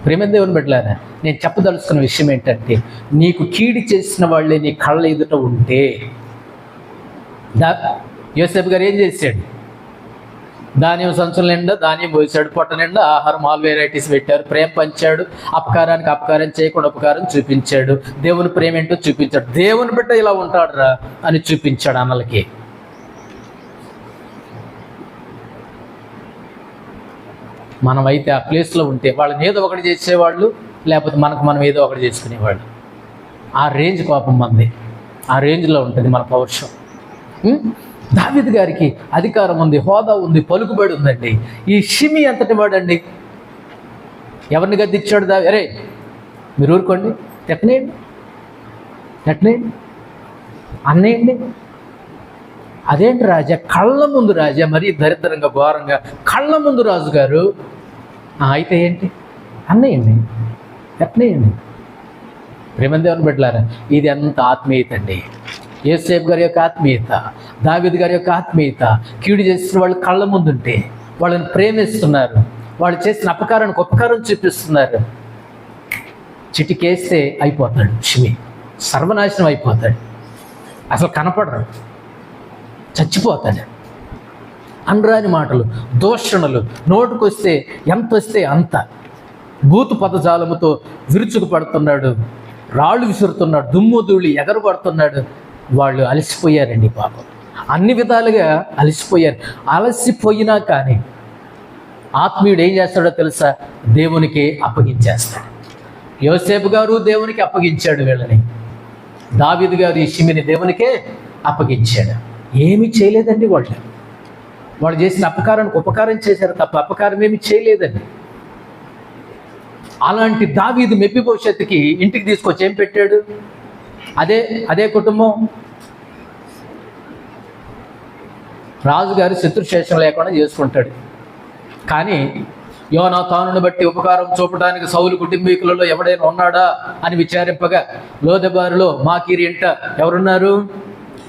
ప్రేమ దేవుని బిడ్డలారా, నేను చెప్పదలుచుకున్న విషయం ఏంటంటే, నీకు కీడి చేసిన వాళ్ళే నీ కళ్ళ ఎదుట ఉంటే, యోసేపు గారు ఏం చేశాడు? ధాన్యం సంచుల నిండా ధాన్యం పోసాడు, పొట్ట నిండా ఆహారం, ఆల్ వెరైటీస్ పెట్టారు, ప్రేమ పంచాడు, అపకారానికి అపకారం చేయకుండా ఉపకారం చూపించాడు, దేవుని ప్రేమ ఏంటో చూపించాడు. దేవుని బిడ్డ ఇలా ఉంటాడురా అని చూపించాడు అన్నలకి. మనమైతే ఆ ప్లేస్లో ఉంటే వాళ్ళని ఏదో ఒకటి చేసేవాళ్ళు, లేకపోతే మనం ఏదో ఒకటి చేసుకునేవాళ్ళు. ఆ రేంజ్ కోపం మంది, ఆ రేంజ్లో ఉంటుంది మన పౌరుషం. దావీదు గారికి అధికారం ఉంది, హోదా ఉంది, పలుకుబడి ఉందండి. ఈ షిమి అంతటి వాడండి. ఎవరిని గద్దిచ్చాడు? అరే మీరు ఊరుకోండి, ఎట్నేయండి అన్నేయండి. అదేంటి రాజా, కళ్ళ ముందు రాజా, మరీ దరిద్రంగా ఘోరంగా కళ్ళ ముందు రాజుగారు. అయితే ఏంటి? అన్నేయండి, ఎట్నేయండి. ప్రేమదేవుని బిడ్డలారా, ఇది ఎంత ఆత్మీయత అండి. యోసేపు గారి యొక్క ఆత్మీయత, దావీదు గారి యొక్క ఆత్మీయత. కీడు చేసిన వాళ్ళు కళ్ళ ముందుంటే వాళ్ళని ప్రేమిస్తున్నారు, వాళ్ళు చేసిన అపకారానికి ఉపకారం చూపిస్తున్నారు. చిటికేస్తే అయిపోతాడు షిమి, సర్వనాశనం అయిపోతాడు, అసలు కనపడరు, చచ్చిపోతాడు. అనరాని మాటలు, దూషణలు, నోటుకొస్తే ఎంత వస్తే అంత బూతు పదజాలముతో విరుచుకు పడుతున్నాడు, రాళ్ళు విసురుతున్నాడు, దుమ్ము ధూళి ఎగరబడుతున్నాడు. వాళ్ళు అలసిపోయారండి పాపం, అన్ని విధాలుగా అలసిపోయారు. అలసిపోయినా కానీ ఆత్మీయుడు ఏం చేస్తాడో తెలుసా? దేవునికి అప్పగించేస్తాడు. యోసేపు గారు దేవునికి అప్పగించాడు వీళ్ళని, దావీదు గారు ఈ షిమిని దేవునికే అప్పగించాడు. ఏమీ చేయలేదండి వాళ్ళు చేసిన అపకారానికి ఉపకారం చేశారు తప్ప అపకారం ఏమీ చేయలేదండి. అలాంటి దావీదు మెఫీబోషెతుకి ఇంటికి తీసుకొచ్చి ఏం పెట్టాడు? అదే కుటుంబం. రాజుగారు శత్రుశేషం లేకుండా చేసుకుంటాడు. కానీ యోనాతానుని బట్టి ఉపకారం చూపడానికి సౌలు కుటుంబీకులలో ఎవడైనా ఉన్నాడా అని విచారింపగా లోదెబారులో మాకీరి ఇంట ఎవరున్నారు?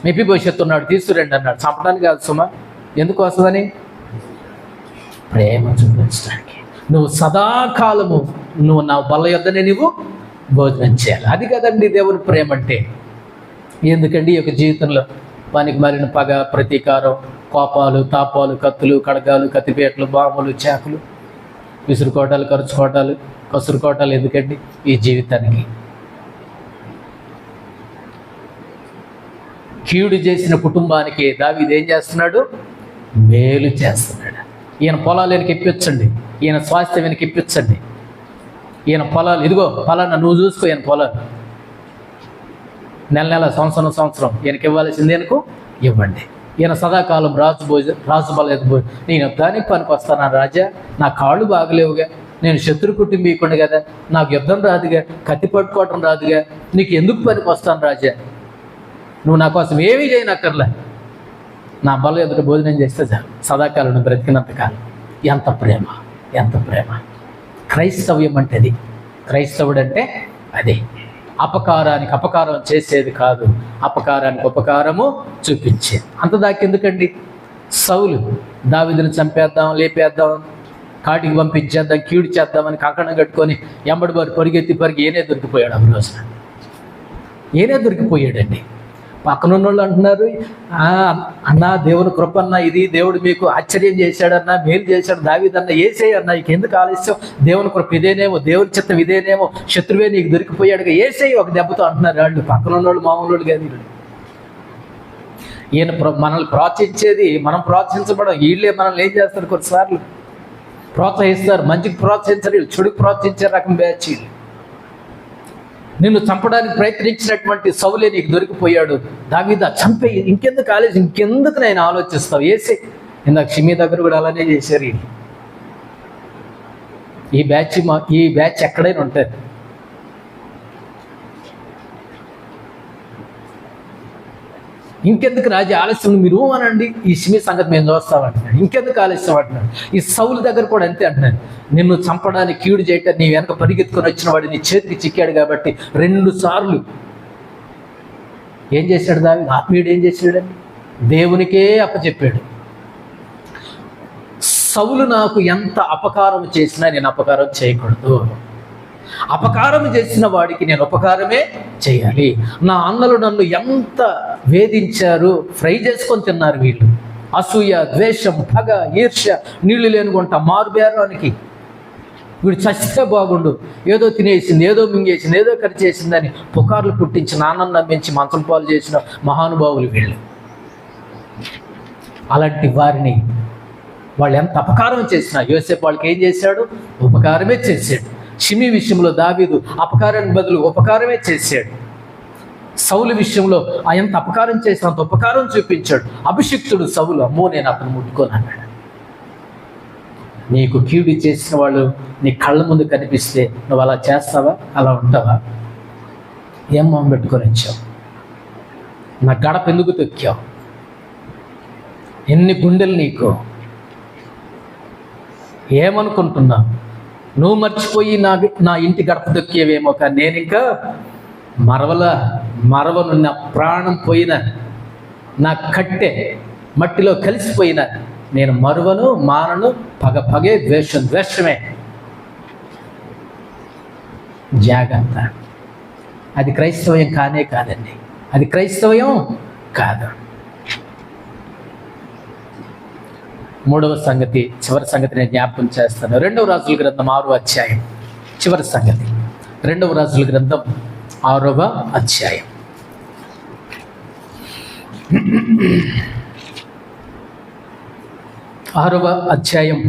మెఫీబోషెతు ఉన్నాడు, తీసుకురండి అన్నాడు. చంపడానికి కాదు సుమా, ఎందుకు వస్తుందని? ప్రేమ చూపించడానికి. నువ్వు సదాకాలము నా బల్ల యొద్దనే నువ్వు భోజనం చేయాలి. అది కదండి దేవుని ప్రేమ అంటే. ఎందుకండి ఈ యొక్క జీవితంలో వానికి మారిన పగ, ప్రతీకారం, కోపాలు, తాపాలు, కత్తులు, కడగాలు, కత్తిపేటలు, బాంబులు, చాకులు, విసురుకోటాలు, కరుచుకోటాలు, కసురుకోటాలు ఎందుకండి ఈ జీవితానికి? కీడు చేసిన కుటుంబానికి దావీదు ఏం చేస్తున్నాడు? మేలు చేస్తున్నాడు. ఈయన పొలాలు ఈయనకి ఇప్పించండి, ఈయన స్వాస్థ్యం ఈయనకి ఇప్పించండి, ఈయన పొలాలు ఇదిగో ఫలానా నువ్వు చూసుకో, ఈయన పొలాలు నెల సంవత్సరం ఈయనకి ఇవ్వాల్సింది ఈయనకు ఇవ్వండి. ఈయన సదాకాలం రాజు బల నేను యుద్ధానికి పనికి వస్తాను రాజా, నా కాళ్ళు బాగలేవుగా, నేను శత్రు కుటుంబీకుని కదా, నాకు యుద్ధం రాదుగా, కత్తి పట్టుకోవటం రాదుగా, నీకు ఎందుకు పనికి వస్తాను రాజా, నువ్వు నా కోసం ఏమీ చేయనక్కర్లే, నా బల ఎదుట భోజనం చేస్తే సదాకాలం బ్రతికినంతకాలం. ఎంత ప్రేమ, ఎంత ప్రేమ! క్రైస్తవ్యం అంటే అది. క్రైస్తవుడు అంటే అదే. అపకారానికి అపకారం చేసేది కాదు, అపకారానికి ఉపకారము చూపించేది. అంత దాకెందుకండి? సౌలు దావీదుని చంపేద్దాం, లేపేద్దాం, కాటికి పంపించేద్దాం, కీడు చేద్దామని కంకణం కట్టుకొని ఎంబడి పరిగెత్తి ఈయనే దొరికిపోయాడు. ఆ రోజున ఈయనే దొరికిపోయాడండి. పక్కన ఉన్నోళ్ళు అంటున్నారు, అన్నా దేవుని కృప అన్నా, ఇది దేవుడు మీకు ఆశ్చర్యం చేశాడన్నా, మేలు చేశాడు దావీదన్నా, యేసేయ్ అన్నా, నీకు ఎందుకు ఆలస్యం, దేవుని కృప ఇదేనేమో, దేవుని చిత్తం ఇదేనేమో, శత్రువే నీకు దొరికిపోయాడుగా, యేసేయ్ ఒక దెబ్బతో అంటున్నారు వాళ్ళు. పక్కన ఉన్నోళ్ళు మామూలు కాదు వీళ్ళు. ఈయన మనల్ని ప్రోత్సహించేది, మనం ప్రోత్సహించబడం, వీళ్ళే మనల్ని ఏం చేస్తారు, కొన్నిసార్లు ప్రోత్సహిస్తారు, మంచికి ప్రోత్సహించారు, వీళ్ళు చెడుకు ప్రోత్సహించే రకం బ్యాచ్. నిన్ను చంపడానికి ప్రయత్నించినటువంటి సౌలే నీకు దొరికిపోయాడు, దావీదా చంపే, ఇంకెందుకు కాలేజ్, ఇంకెందుకు నేను ఆలోచిస్తావు, వేసే. ఇందాక షిమీ దగ్గర కూడా అలానే చేశారు. ఈ బ్యాచ్ ఎక్కడైనా ఉంటుంది. ఇంకెందుకు రాజు ఆలస్యం, మీరు అనండి, ఈ షిమీ సంగతి మేము చూస్తామంటున్నాడు. ఇంకెందుకు ఆలస్యం అంటున్నాడు. ఈ సౌలు దగ్గర కూడా అంతే అంటున్నాడు, నిన్ను చంపడానికి కీడు చేయటం నీ వెనక పరిగెత్తుకొని వచ్చిన వాడు నీ చేతికి చిక్కాడు కాబట్టి 2 సార్లు ఏం చేశాడు దావీదు, ఆత్మీయుడు ఏం చేశాడని దేవునికే అప్పచెప్పాడు. సౌలు నాకు ఎంత అపకారం చేసినా నేను అపకారం చేయకూడదు, అపకారం చేసిన వాడికి నేను ఉపకారమే చేయాలి. నా అన్నలు నన్ను ఎంత వేధించారు, ఫ్రై చేసుకొని తిన్నారు వీళ్ళు. అసూయ, ద్వేషం, పగ, ఈర్ష్య, నీళ్లు లేనుకుంటా మారుబేరానికి, వీడు చస్తే బాగుండు, ఏదో తినేసింది, ఏదో మింగేసింది, ఏదో కరిచేసిందని పుకార్లు పుట్టించి నాన్నను నమ్మించి మంచం పాలు చేసిన మహానుభావులు వీళ్ళు. అలాంటి వారిని వాళ్ళు ఎంత అపకారం చేసినా యోసేపు వాళ్ళకి ఏం చేశాడు, ఉపకారమే చేశాడు. షిమీ విషయంలో దావీదు అపకారానికి బదులు ఉపకారమే చేశాడు. సౌలు విషయంలో ఎంత అపకారం చేసినంత ఉపకారం చూపించాడు. అభిషిక్తుడు సౌలు, అమ్మో నేను అతను ముట్టుకొని అన్నాడు. నీకు కీడు చేసిన వాళ్ళు నీ కళ్ళ ముందు కనిపిస్తే నువ్వు అలా చేస్తావా, అలా ఉంటావా? ఏం మొహం పెట్టుకొని వచ్చావు, నా గడప ఎందుకు తొక్కావు, ఎన్ని గుండెలు నీకు, ఏమనుకుంటున్నావు? నువ్వు మర్చిపోయి నా ఇంటి గడప దొక్కేవేమో, కానీ నేను ఇంకా మరవను. నా ప్రాణం పోయిన, నా కట్టె మట్టిలో కలిసిపోయిన నేను మరువను, మానను. పగే, ద్వేషమే. జాగ్రత్త. అది క్రైస్తవ్యం కాదండి, అది క్రైస్తవ్యం కాదు. 3వ సంగతి, చివరి సంగతి నేను జ్ఞాపకం చేస్తాను. 2వ రాజుల గ్రంథం 6వ అధ్యాయం, చివరి సంగతి. 2వ రాజుల గ్రంథం 6వ అధ్యాయం. 6వ అధ్యాయం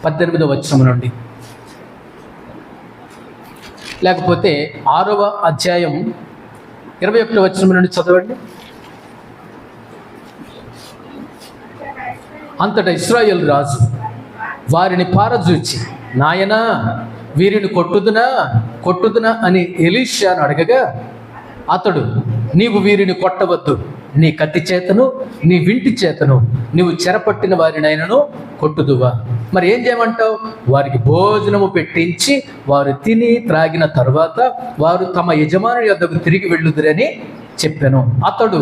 18వ వచనం నుండి, లేకపోతే 6వ అధ్యాయం 21వ వచనం నుండి చదవండి. అంతటా ఇశ్రాయేలు రాజు వారిని పారజూచి, నాయనా వీరిని కొట్టుదునా అని ఎలీషాను అడగగా, అతడు, నీవు వీరిని కొట్టవద్దు, నీ కత్తి చేతను నీ వింటి చేతను నీవు చెరపట్టిన వారినైనను కొట్టుదువా? మరి ఏం చేయమంటావు? వారికి భోజనము పెట్టించి వారు తిని త్రాగిన తరువాత వారు తమ యజమాని యొద్దకు తిరిగి వెళ్ళుదురని చెప్పాను. అతడు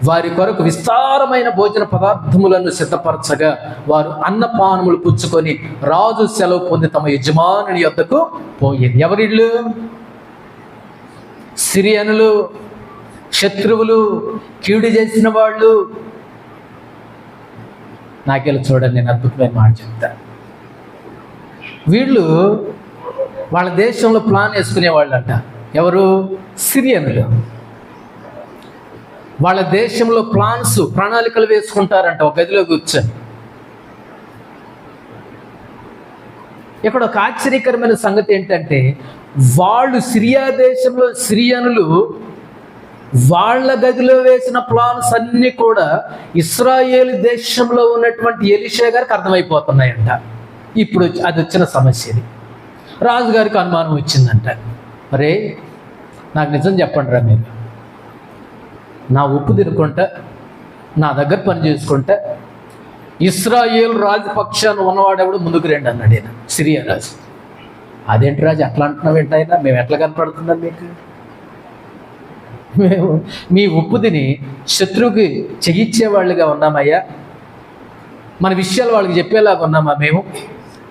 వారి కొరకు విస్తారమైన భోజన పదార్థములను సిద్ధపరచగా వారు అన్నపానములు పుచ్చుకొని రాజు సెలవు పొంది తమ యజమానుని యొద్దకు పోయేది. ఎవరిళ్ళు? సిరియనులు, శత్రువులు, కీడు చేసిన వాళ్ళు. నాకెళ్ళి చూడండి, నేను అద్భుతమైన మాట చెప్తాను. వీళ్ళు వాళ్ళ దేశంలో ప్లాన్ వేసుకునేవాళ్ళంట. ఎవరు? సిరియనులు. వాళ్ళ దేశంలో ప్రణాళికలు వేసుకుంటారంట ఒక గదిలో కూర్చొని. ఇక్కడ ఒక ఆశ్చర్యకరమైన సంగతి ఏంటంటే, వాళ్ళు సిరియా దేశంలో సిరియనులు వాళ్ళ గదిలో వేసిన ప్లాన్స్ అన్నీ కూడా ఇశ్రాయేలు దేశంలో ఉన్నటువంటి ఎలీషా గారికి అర్థమైపోతున్నాయంట. ఇప్పుడు అది వచ్చిన సమస్యది. రాజుగారికి అనుమానం వచ్చిందంట, మరే నాకు నిజం చెప్పండి రా, మీరు నా ఉప్పు తినుకుంటా, నా దగ్గర పని చేసుకుంటా, ఇశ్రాయేల్ రాజపక్షాన్ని ఉన్నవాడెవడు ముందుకు రండి అన్నాడు ఆయన, సిరియా రాజు. అదేంటి రాజు అట్లా అంటున్నావు ఏంటైనా, మేము ఎట్లా కనపడుతున్నాం మీకు? మేము మీ ఉప్పు తిని శత్రువుకి చెయ్యిచ్చేవాళ్ళుగా ఉన్నామయ్యా? మన విషయాలు వాళ్ళకి చెప్పేలాగా ఉన్నామా మేము?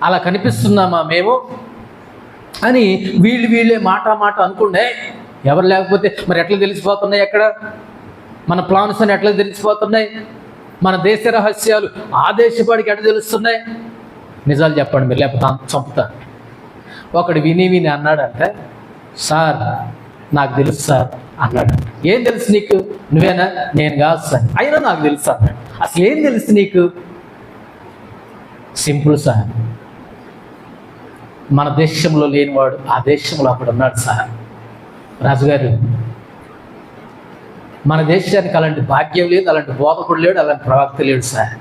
అలా కనిపిస్తున్నామా మేము అని వీళ్ళే మాట అనుకుండే. ఎవరు లేకపోతే మరి ఎట్లా తెలిసిపోతున్నాయి? ఎక్కడ మన ప్లాన్స్ అని ఎట్లా తెలిసిపోతున్నాయి? మన దేశ రహస్యాలు ఆ దేశపాడికి ఎట్లా తెలుస్తున్నాయి? నిజాలు చెప్పండి మీరు, లేకపోతే చంపుతారు. ఒకడు విని అన్నాడంటే, సార్ నాకు తెలుసు సార్ అన్నాడు. ఏం తెలుసు నీకు? నువ్వేనా? నేను కాదు సార్. అయినా నాకు తెలుసు అన్నాడు. అసలు ఏం తెలుసు నీకు? సింపుల్ సార్, మన దేశంలో లేనివాడు ఆ దేశంలో అక్కడ ఉన్నాడు సార్. రాజుగారు, మన దేశానికి అలాంటి భాగ్యం లేదు, అలాంటి బోధకుడు లేడు, అలాంటి ప్రవక్త లేడు సార్.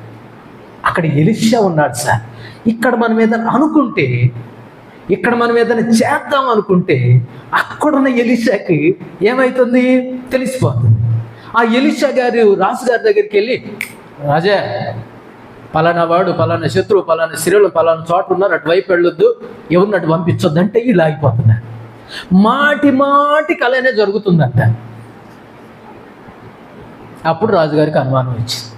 అక్కడ ఎలీషా ఉన్నాడు సార్. ఇక్కడ మనం ఏదైనా అనుకుంటే, ఇక్కడ మనం ఏదైనా చేద్దాం అనుకుంటే అక్కడున్న ఎలీషాకి ఏమవుతుంది తెలిసిపోతుంది. ఆ ఎలీషా గారు రాజుగారి దగ్గరికి వెళ్ళి, రాజా పలానా వాడు, పలానా శత్రువు, పలానా స్త్రీలు పలానా చోట ఉన్నారు, అటువైపు వెళ్ళొద్దు, ఎవరిని అటు పంపించొద్దు అంటే వీళ్ళు ఆగిపోతున్నారు. మాటికి అలానే జరుగుతుందంట. అప్పుడు రాజుగారికి అనుమానం వచ్చింది,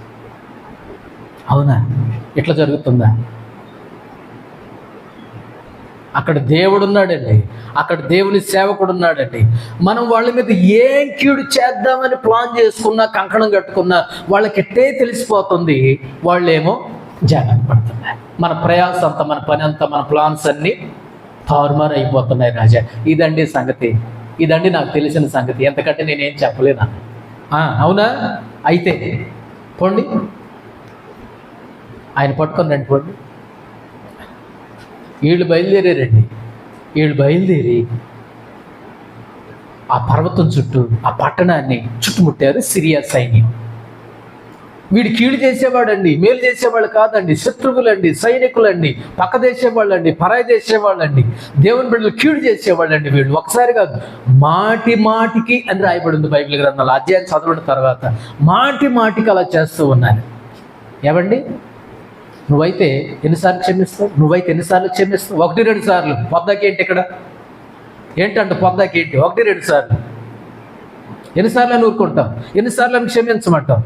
అవునా ఇట్లా జరుగుతుందా? అక్కడ దేవుడు ఉన్నాడండి, అక్కడ దేవుని సేవకుడు ఉన్నాడండి. మనం వాళ్ళ మీద ఏం కీడు చేద్దామని ప్లాన్ చేసుకున్నా, కంకణం కట్టుకున్నా వాళ్ళకి ఎట్టే తెలిసిపోతుంది. వాళ్ళేమో జాగ్రత్త పడుతున్నారు. మన ప్రయాస అంతా, మన పని అంతా, మన ప్లాన్స్ అన్నీ తారుమారు అయిపోతున్నాయి. రాజా, ఇదండి సంగతి, ఇదండి నాకు తెలిసిన సంగతి, ఎంతకంటే నేనేం చెప్పలేను. అవునా? అయితే పోండి, ఆయన పట్టుకొని రండి, పోండి. వీళ్ళు బయలుదేరారండి. వీళ్ళు బయలుదేరి ఆ పర్వతం చుట్టూ, ఆ పట్టణాన్ని చుట్టుముట్టారు సిరియా సైన్యం. వీడు కీడు చేసేవాడండి, మేలు చేసేవాళ్ళు కాదండి, శత్రువులండి, సైనికులండి, పక్క దేశేవాళ్ళండి, పరాయి దేశేవాళ్ళండి, దేవుని బిడ్డలు కీడు చేసేవాళ్ళండి. వీళ్ళు ఒకసారి కాదు, మాటికి అని రాయబడింది బైబిల్ గ్రంథంలో. అధ్యాయం చదవడం తర్వాత మాటికి అలా చేస్తూ ఉన్నారు. ఏవండి, నువ్వైతే ఎన్నిసార్లు క్షమిస్తావు? నువ్వైతే ఎన్నిసార్లు క్షమిస్తావు? 1-2 సార్లు. పొద్దాకేంటి ఇక్కడ? ఏంటంటే పొద్దాకేంటి? 1-2 సార్లు. ఎన్నిసార్లు అని ఊరుకుంటాం? ఎన్నిసార్లు అని క్షమించమంటాం?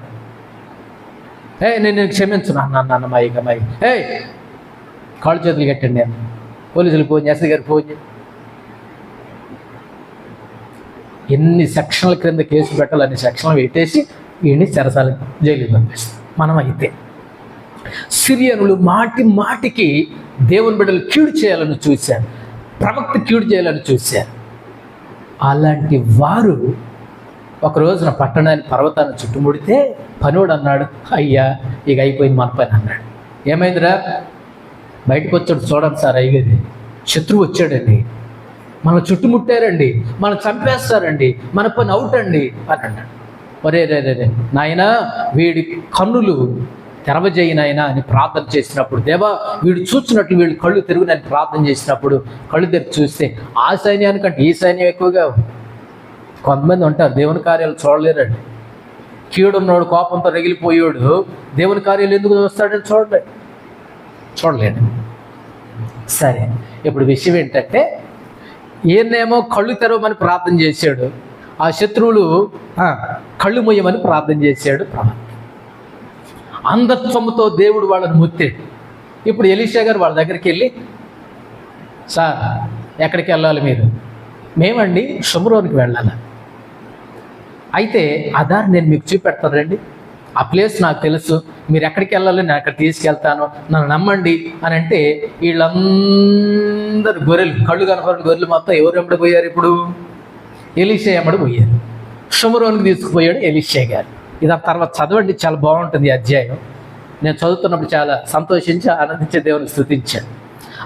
నేను క్షమించను అన్న మాయి కాళ్ళు చేతులు కట్టండి అని పోలీసులు ఫోన్ చేసి, ఎస్ఐ గారు ఫోన్ చేసి, ఎన్ని సెక్షన్ల క్రింద కేసు పెట్టాలి అన్ని సెక్షన్లు పెట్టేసి వీడిని చెరసాల జైలుకి పంపిస్తాం. మనం అయితే సిరియనులు మాటికి దేవుని బిడ్డలు కీడు చేయాలని చూశారు, ప్రవక్త కీడు చేయాలని చూశారు. అలాంటి వారు ఒక రోజున పట్టణాన్ని, పర్వతాన్ని చుట్టుముడితే పనివాడు అన్నాడు, అయ్యా ఇక అయిపోయింది మన పని అన్నాడు. ఏమైందిరా? బయటకు వచ్చాడు, చూడండి సార్, అయ్యేది శత్రువు వచ్చాడండి, మనం చుట్టుముట్టారండి, మనం చంపేస్తారండి, మన పని అవుట్ అండి అని అన్నాడు. ఒరే రే నాయనా, వీడి కన్నులు తెరవజేయనైనా అని ప్రార్థన చేసినప్పుడు, దేవా వీడు చూసినట్లు వీళ్ళు కళ్ళు తిరుగునని ప్రార్థన చేసినప్పుడు కళ్ళు తెరిచి చూస్తే ఆ సైన్యానికంటే ఈ సైన్యం ఎక్కువగా. కొంతమంది ఉంటారు దేవుని కార్యాలు చూడలేరండి. కీడున్నాడు, కోపంతో రగిలిపోయాడు, దేవుని కార్యాలు ఎందుకు చూస్తాడని చూడలేడు. సరే, ఇప్పుడు విషయం ఏంటంటే, ఈయనేమో కళ్ళు తెరవమని ప్రార్థన చేశాడు, ఆ శత్రువులు కళ్ళు మొయ్యమని ప్రార్థన చేశాడు. అంధత్వముతో దేవుడు వాళ్ళని ముత్తాడు. ఇప్పుడు ఎలీషా గారు వాళ్ళ దగ్గరికి వెళ్ళి, సార్ ఎక్కడికి వెళ్ళాలి మీరు? మేమండి షోమ్రోన్కి వెళ్ళాలి. అయితే ఆ దారి నేను మీకు చూపెడతాను రండి, ఆ ప్లేస్ నాకు తెలుసు, మీరు ఎక్కడికి వెళ్ళాలి నేను అక్కడ తీసుకెళ్తాను, నన్ను నమ్మండి అని అంటే, వీళ్ళందరూ గొర్రెలు, కళ్ళు కనపడిన గొర్రెలు మొత్తం ఎవరు ఎమ్మడి పోయారు? ఇప్పుడు ఎలీషా ఎమ్మడి పోయారు. షోమ్రోన్కి తీసుకుపోయాడు ఎలీషా గారు. ఇదా తర్వాత చదవండి, చాలా బాగుంటుంది అధ్యాయం. నేను చదువుతున్నప్పుడు చాలా సంతోషించి ఆనందించే దేవుని స్తుతించాను.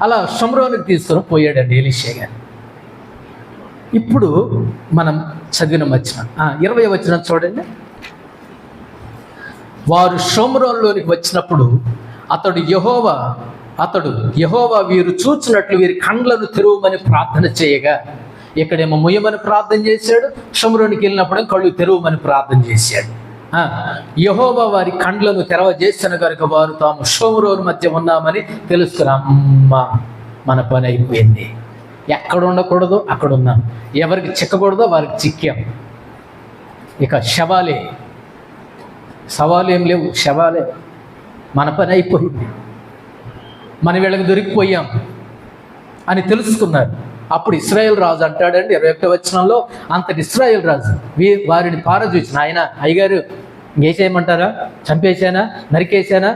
అలా షోమ్రోన్కి తీసుకొని పోయాడండి ఎలీషా గారు. ఇప్పుడు మనం చదివిన వచనం 20వ వచనం చూడండి. వారు షోమ్రోన్లోనికి వచ్చినప్పుడు అతడు యెహోవా వీరు చూచినట్లు వీరి కండ్లను తెరవమని ప్రార్థన చేయగా, ఇక్కడేమో ముయ్యమని ప్రార్థన చేశాడు, షోమ్రోన్కి వెళ్ళినప్పుడు కళ్ళు తెరవమని ప్రార్థన చేశాడు. యెహోవా వారి కండ్లను తెరవజేసిన కనుక వారు తాము షోమ్రోను మధ్య ఉన్నామని తెలుసుకుని, అమ్మ మన పని అయిపోయింది, ఎక్కడ ఉండకూడదు అక్కడ ఉన్నాం, ఎవరికి చిక్కకూడదో వారికి చిక్కాం, ఇక సవాలు ఏం లేవు, శవాలే, మన పని అయిపోయింది, మన వీళ్ళకి దొరికిపోయాం అని తెలుసుకున్నారు. అప్పుడు ఇశ్రాయేల్ రాజు అంటాడండి 21వ వచనంలో, అంతటి ఇశ్రాయేల్ రాజు వారిని పారజూచిన ఆయన, అయ్యగారు ఏం చేయమంటారా? చంపేశానా? నరికేశానా?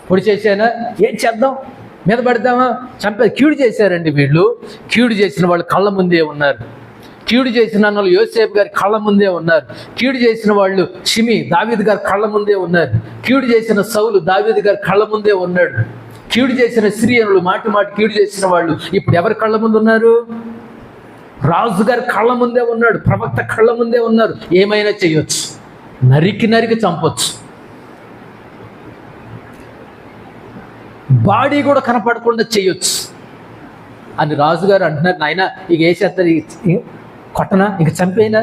పొడి చేశానా? ఏం చేద్దాం? మీద పడదామా? కీడు చేశారండి వీళ్ళు. కీడు చేసిన వాళ్ళు కళ్ళ ముందే ఉన్నారు. కీడు చేసిన వాళ్ళు యోసేపు గారి కళ్ళ ముందే ఉన్నారు. కీడు చేసిన వాళ్ళు షిమి దావీదు గారి కళ్ళ ముందే ఉన్నారు. కీడు చేసిన సౌలు దావీదు గారి కళ్ళ ముందే ఉన్నాడు. కీడు చేసిన సిరియనులు మాటి కీడు చేసిన వాళ్ళు ఇప్పుడు ఎవరి కళ్ళ ముందు ఉన్నారు? రాజు గారి కళ్ళ ముందే ఉన్నాడు. ప్రవక్త కళ్ళ ముందే ఉన్నారు. ఏమైనా చేయొచ్చు, నరికి చంపొచ్చు. బాడీ కూడా కనపడకుండా చేయొచ్చు అని రాజుగారు అంటున్నారు. నాయన ఇక వేసేస్తారు, కొట్టనా, ఇక చంపేనా?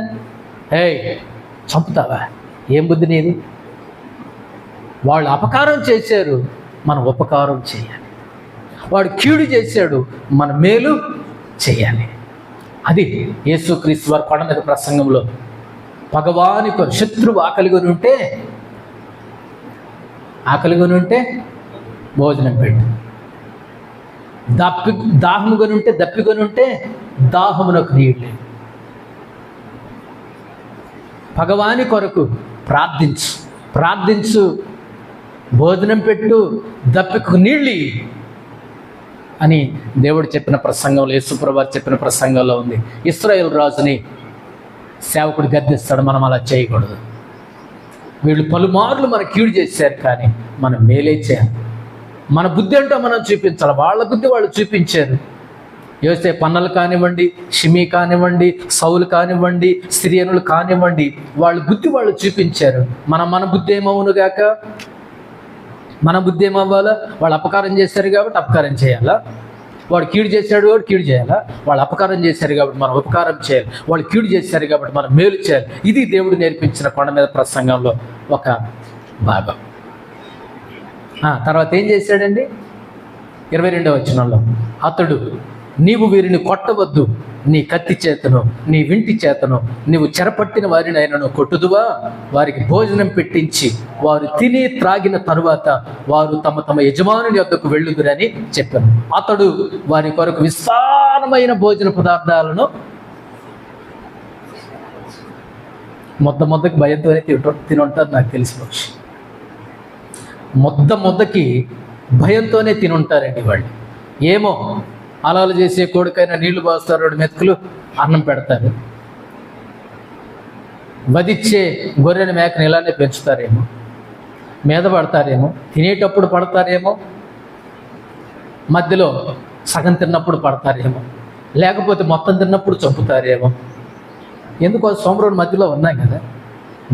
చంపుతావా? ఏం బుద్ధి నీది? వాళ్ళు అపకారం చేశారు, మనం ఉపకారం చేయాలి. వాడు కీడు చేశాడు, మన మేలు చేయాలి. అది యేసుక్రీస్తు వారి కొండ మీద ప్రసంగంలో పగవాని శత్రువు ఆకలిగొని ఉంటే భోజనం పెట్టు, దాహముకొని ఉంటే దప్పికొని ఉంటే దాహమునకు నీళ్ళు. భగవాని కొరకు ప్రార్థించు, భోజనం పెట్టు, దప్పికు నీళ్ళు అని దేవుడు చెప్పిన ప్రసంగంలో, యేసుప్రభువు చెప్పిన ప్రసంగంలో ఉంది. ఇశ్రాయేలు రాజుని సేవకుడు గద్దిస్తాడు, మనం అలా చేయకూడదు. వీళ్ళు పలుమార్లు మన కీడు చేశారు, కానీ మనం మేలే చేయాలి. మన బుద్ధి ఏంటో మనం చూపించాలి. వాళ్ళ బుద్ధి వాళ్ళు చూపించారు. యోసేపు అన్నలు కానివ్వండి, షిమి కానివ్వండి, సౌలు కానివ్వండి, సిరియనులు కానివ్వండి, వాళ్ళ బుద్ధి వాళ్ళు చూపించారు. మన బుద్ధి ఏమవునుగాక? మన బుద్ధి ఏమవ్వాలా? వాళ్ళు అపకారం చేశారు కాబట్టి అపకారం చేయాలా? వాడు కీడు చేశాడు కాబట్టి కీడు చేయాలా? వాళ్ళు అపకారం చేశారు కాబట్టి మనం ఉపకారం చేయాలి. వాళ్ళు కీడు చేశారు కాబట్టి మనం మేలు చేయాలి. ఇది దేవుడు నేర్పించిన కొండ మీద ప్రసంగంలో ఒక భాగం. తర్వాత ఏం చేశాడండి? 22వ వచనంలో, అతడు నీవు వీరిని కొట్టవద్దు, నీ కత్తి చేతను నీ వింటి చేతను నీవు చెరపట్టిన వారిని ఆయనను కొట్టుదువా? వారికి భోజనం పెట్టించి వారు తిని త్రాగిన తరువాత వారు తమ యజమానుని వద్దకు వెళ్ళుదురని చెప్పాను. అతడు వారి కొరకు విస్తారమైన భోజన పదార్థాలను మొద్దకి భయంతోనే తినుంటారు నాకు తెలిసిన పక్షి. మొద్దకి భయంతోనే తినుంటారండి వాళ్ళు. ఏమో అలాలు చేసే కొడుకైనా నీళ్లు పోస్తారు, 2 మెతుకులు అన్నం పెడతారు. వధిచ్చే గొర్రెని మేకని ఇలానే పెంచుతారేమో, మీద పడతారేమో, తినేటప్పుడు పడతారేమో, మధ్యలో సగం తిన్నప్పుడు పడతారేమో, లేకపోతే మొత్తం తిన్నప్పుడు చంపుతారేమో. ఎందుకో సోమరుడు మధ్యలో ఉన్నాయి కదా.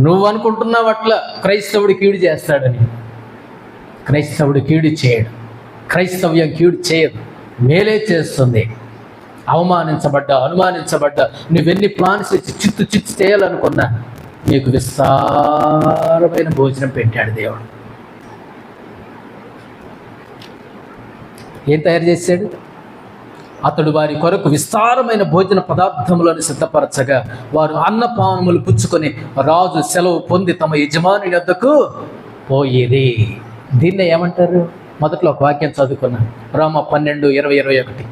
నువ్వు అనుకుంటున్నావు అట్లా క్రైస్తవుడు కీడు చేస్తాడని. క్రైస్తవుడు కీడు చేయడు. క్రైస్తవ్యం కీడు చేయదు, మేలే చేస్తుంది. అనుమానించబడ్డా నువ్వెన్ని ప్లాన్స్ చిత్తు చేయాలనుకున్నా నీకు విస్తారమైన భోజనం పెట్టాడు దేవుడు. ఏం తయారు చేశాడు? అతడు వారి కొరకు విస్తారమైన భోజన పదార్థములను సిద్ధపరచగా వారు అన్నపానములు పుచ్చుకొని రాజు సెలవు పొంది తమ యజమాని వద్దకు పోయేది. దీన్నే ఏమంటారు? మొదట్లో ఒక వాక్యం చదువుకున్నాను, రోమ 12:20-21.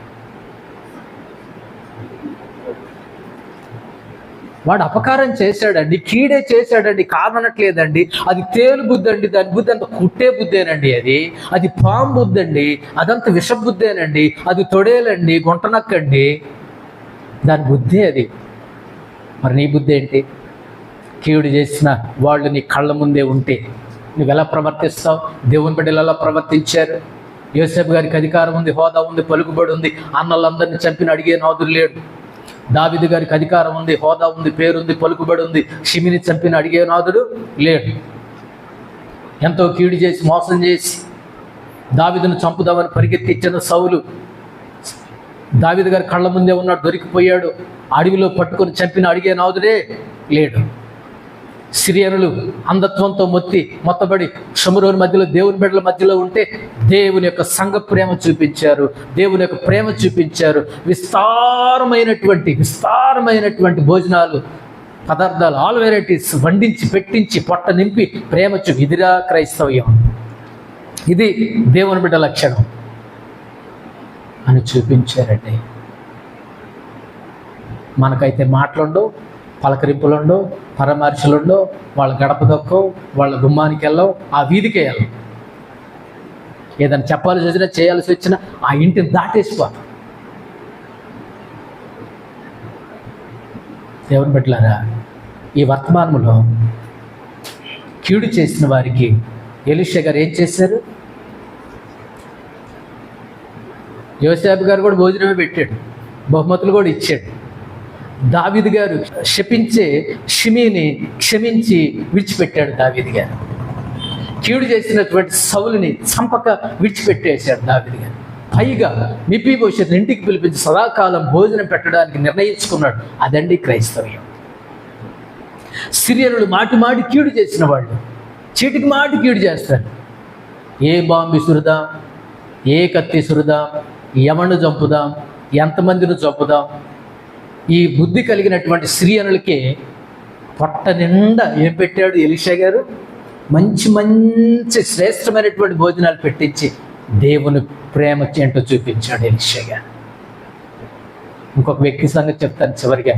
వాడు అపకారం చేశాడండి, కీడే చేశాడండి, కాదనట్లేదండి. అది తేలు బుద్ధి అండి, దాని బుద్ధి అంత కుట్టే బుద్ధేనండి. అది పాము బుద్ధి అండి, అదంత విషబుద్ధేనండి. అది తొడేలండి, గుంటనక్కండి, దాని బుద్ధి అది. మరి నీ బుద్ధి ఏంటి? కీడు చేసిన వాళ్ళు నీ కళ్ళ ముందే ఉంటే నువ్వు ఎలా ప్రవర్తిస్తావు? దేవుని బిడ్డలు ఎలా ప్రవర్తించారు? యోసేపు గారికి అధికారం ఉంది, హోదా ఉంది, పలుకుబడి ఉంది, అన్నలందరినీ చంపిన అడిగే నాదుడు లేడు. దావీదు గారికి అధికారం ఉంది, హోదా ఉంది, పేరుంది, పలుకుబడి ఉంది, షిమిని చంపిన అడిగే నాదుడు లేడు. ఎంతో కీడు చేసి మోసం చేసి దావీదును చంపుదామని పరిగెత్తించిన సౌలు దావీదు గారి కళ్ళ ముందే ఉన్నాడు, దొరికిపోయాడు. అడవిలో పట్టుకొని చంపిన అడిగే నాదుడే లేడు. సిరియనులు అంధత్వంతో మొత్తబడి షోమ్రోను మధ్యలో దేవుని బిడ్డల మధ్యలో ఉంటే దేవుని యొక్క సంఘ ప్రేమ చూపించారు, దేవుని యొక్క ప్రేమ చూపించారు. విస్తారమైనటువంటి భోజనాలు, పదార్థాలు, ఆల్ వెరైటీస్ వండించి పెట్టించి పొట్ట నింపి ప్రేమ చూపి. ఇదిరా క్రైస్తవ్యం, ఇది దేవుని బిడ్డ లక్షణం అని చూపించారండి. మనకైతే మాటలుండవు, పలకరింపులుండవు, పరామర్శలుండవు, వాళ్ళ గడప దొక్కవు, వాళ్ళ గుమ్మానికి వెళ్ళవు, ఆ వీధికి వెళ్ళవు. ఏదైనా చెప్పాల్సి వచ్చినా చేయాల్సి వచ్చినా ఆ ఇంటిని దాటేసిపోతాం. దేవుని బిడ్డలారా, ఈ వర్తమానంలో కీడు చేసిన వారికి ఎలీషా గారు ఏం చేశారు? యోసేపు గారు కూడా భోజనమే పెట్టాడు, బహుమతులు కూడా ఇచ్చాడు. దావీదు గారు శపించే షిమీని క్షమించి విడిచిపెట్టాడు. దావీదు గారు కీడు చేసినటువంటి సౌలుని చంపక విడిచిపెట్టేశాడు. దావీదు గారు పైగా మిపీబోషెత్ ఇంటికి పిలిపించి సదాకాలం భోజనం పెట్టడానికి నిర్ణయించుకున్నాడు. అదండి క్రైస్తవ్యం. సిరియనులు మాటి మాటి కీడు చేసిన వాళ్ళు చీటికి మాటి కీడు చేస్తారు. ఏ బాంబు విసురుదాం, ఏ కత్తి విసురుదాం, ఎవరిని చంపుదాం, ఎంతమందిని చంపుదాం. ఈ బుద్ధి కలిగినటువంటి సిరియనులకి పొట్ట నిండా ఏం పెట్టాడు ఎలీషా గారు? మంచి మంచి శ్రేష్టమైనటువంటి భోజనాలు పెట్టించి దేవుని ప్రేమ ఏంటో చూపించాడు ఎలీషా గారు. ఇంకొక వ్యక్తి సంగతి చెప్తాను చివరిగా.